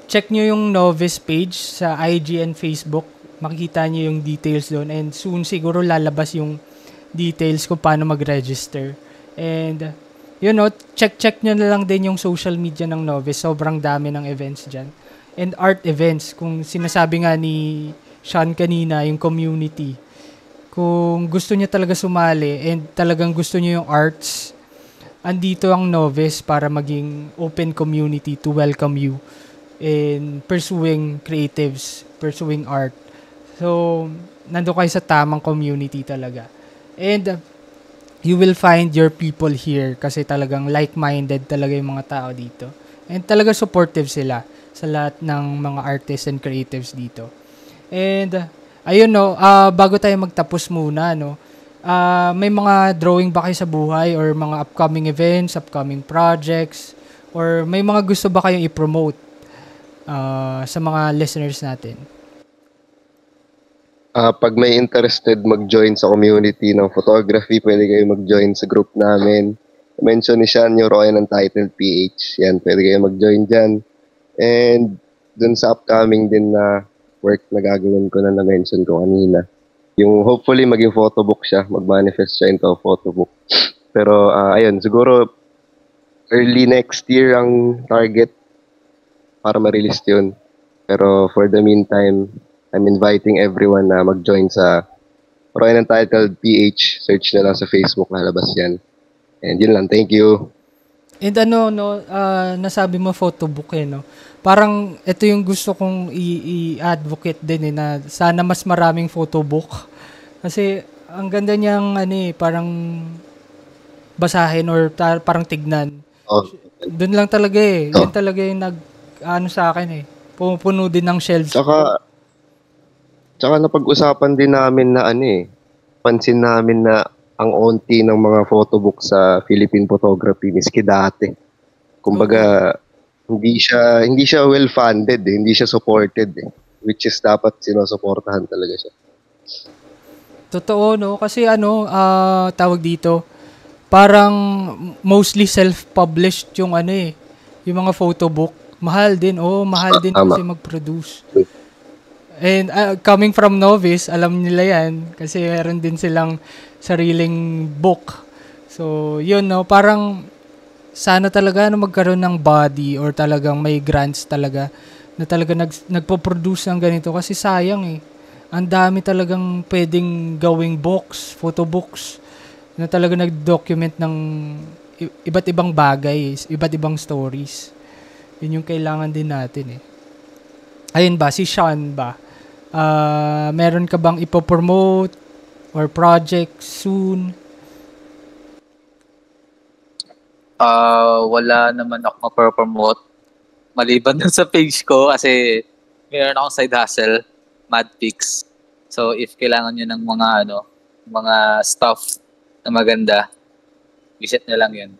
Check nyo yung Novice page sa IG and Facebook. Makikita nyo yung details doon. And soon siguro lalabas yung details kung paano mag-register. And, check nyo na lang din yung social media ng Novice. Sobrang dami ng events dyan. And art events, kung sinasabi nga ni Sean kanina, yung community. Kung gusto niya talaga sumali and talagang gusto niyo yung arts, andito ang Novice para maging open community to welcome you in pursuing creatives, pursuing art. So, nandun kayo sa tamang community talaga. And you will find your people here kasi talagang like-minded talaga yung mga tao dito. And talaga supportive sila sa lahat ng mga artists and creatives dito. And, bago tayo magtapos muna, may mga drawing ba kayo sa buhay or mga upcoming events, upcoming projects, or may mga gusto ba kayong i-promote sa mga listeners natin? Pag may interested mag-join sa community ng photography, pwede kayo mag-join sa group namin. Mention ni Sean yung Royan ng Title PH. Yan, pwede kayo mag-join dyan. And dun sa upcoming din na work na gagawin ko na na-mention ko kanina. Yung hopefully maging photobook siya, mag-manifest siya into a photobook. Pero ayun, siguro early next year ang target para ma-release yun. Pero for the meantime, I'm inviting everyone na mag-join sa Royan Untitled PH. Search na lang sa Facebook, lalabas yan. And yun lang, thank you. And nasabi mo photobook no? Parang ito yung gusto kong i-advocate din na sana mas maraming photobook. Kasi ang ganda niyang parang basahin or parang tignan. Oh. Doon lang talaga Yan talaga yung sa akin Pumupuno din ng shelves. Tsaka napag-usapan din namin na pansin namin na ang onti ng mga photobook sa Philippine photography miski dati. Kumbaga, hindi siya well-funded, hindi siya supported, which is dapat sinusuportahan talaga siya. Totoo, no? Kasi tawag dito, parang mostly self-published yung yung mga photobook. Mahal din, mahal din kasi mag-produce. And coming from Novice, alam nila yan kasi meron din silang sariling book. So, yun, no? Parang sana talaga magkaroon ng body or talagang may grants talaga na talaga nagpo-produce ng ganito kasi sayang Ang dami talagang pwedeng gawing books, photobooks na talaga nag-document ng iba't ibang bagay, iba't ibang stories. Yun yung kailangan din natin Ayun ba, si Sean ba? Meron ka bang ipopromote or project soon? Wala naman ako ma-promote. Maliban dun sa page ko kasi meron akong side hustle, Madpix. So if kailangan nyo ng mga stuff na maganda, visit na lang yun.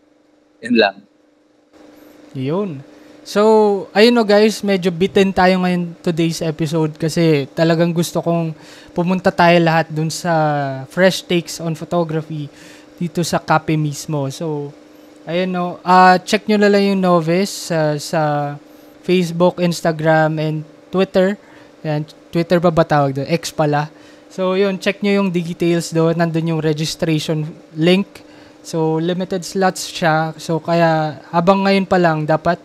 Yun lang. Yun. So, ayun guys, medyo bitin tayo ngayon today's episode kasi talagang gusto kong pumunta tayo lahat dun sa fresh takes on photography dito sa Cafe mismo. So, ayun check nyo na lang yung Novice sa Facebook, Instagram, and Twitter. Yan, Twitter ba tawag doon? X pala. So, yun, check nyo yung details doon. Nandun yung registration link. So, limited slots siya. So, kaya habang ngayon pa lang, dapat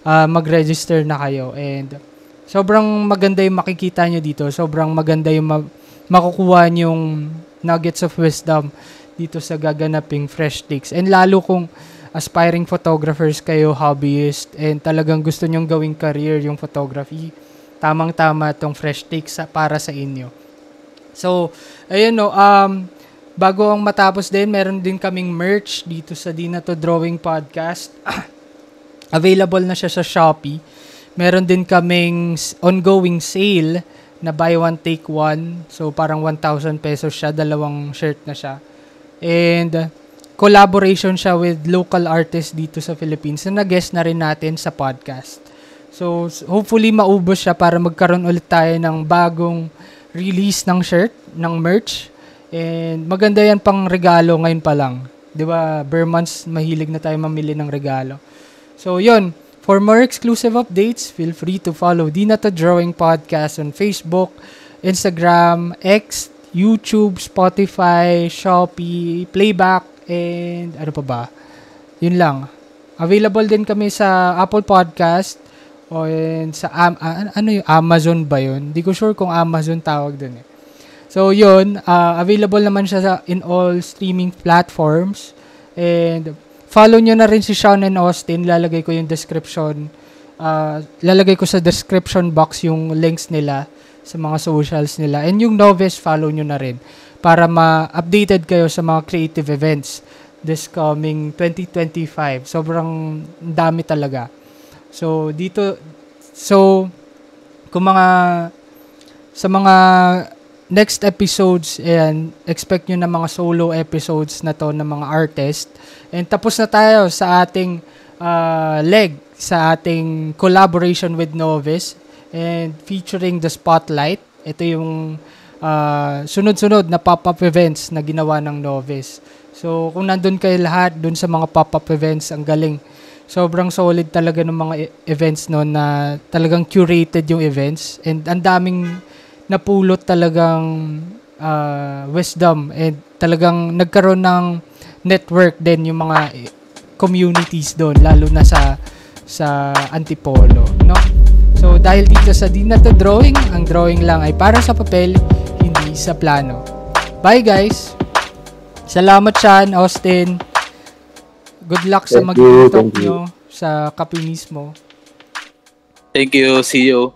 mag-register na kayo. And sobrang maganda yung makikita nyo dito. Sobrang maganda yung makukuha yung nuggets of wisdom dito sa gaganaping fresh takes. And lalo kung aspiring photographers kayo, hobbyist, and talagang gusto nyong gawing career yung photography, tamang-tama tong fresh takes para sa inyo. So, ayun bago ang matapos din, meron din kaming merch dito sa Di Na To Drawing Podcast. Available na siya sa Shopee. Meron din kaming ongoing sale na buy one take one. So parang 1,000 pesos siya, 2 shirt na siya. And collaboration siya with local artists dito sa Philippines na nag-guest na rin natin sa podcast. So, hopefully maubos siya para magkaroon ulit tayo ng bagong release ng shirt, ng merch. And maganda yan pang regalo ngayon pa lang. 'Di ba? Bare months, mahilig na tayo mamili ng regalo. So, yun. For more exclusive updates, feel free to follow Di Na To Drawing Podcast on Facebook, Instagram, X, YouTube, Spotify, Shopee, Playback, and ano pa ba? Yun lang. Available din kami sa Apple Podcast o sa ano yung Amazon ba yun? Hindi ko sure kung Amazon tawag dun eh. So yun, available naman siya in all streaming platforms. And follow nyo na rin si Sean and Austin. Lalagay ko yung description. Lalagay ko sa description box yung links nila sa mga socials nila. And yung Novice, follow nyo na rin para ma-updated kayo sa mga creative events this coming 2025. Sobrang dami talaga. So, kung sa mga next episodes, ayan, expect nyo na mga solo episodes na to ng mga artist. And tapos na tayo sa ating sa ating collaboration with Novice and featuring the Spotlight. Ito yung sunod-sunod na pop-up events na ginawa ng Novice. So, kung nandun kayo lahat, dun sa mga pop-up events, ang galing. Sobrang solid talaga ng mga events no na talagang curated yung events and ang daming napulot talagang wisdom and talagang nagkaroon ng network din yung mga communities doon lalo na sa Antipolo, no? So dahil dito sa Di Na To Drawing, ang drawing lang ay para sa papel, hindi sa plano. Bye guys. Salamat Sean, Austin. Good luck sa mag-talk nyo sa Kapinismo. Thank you. See you.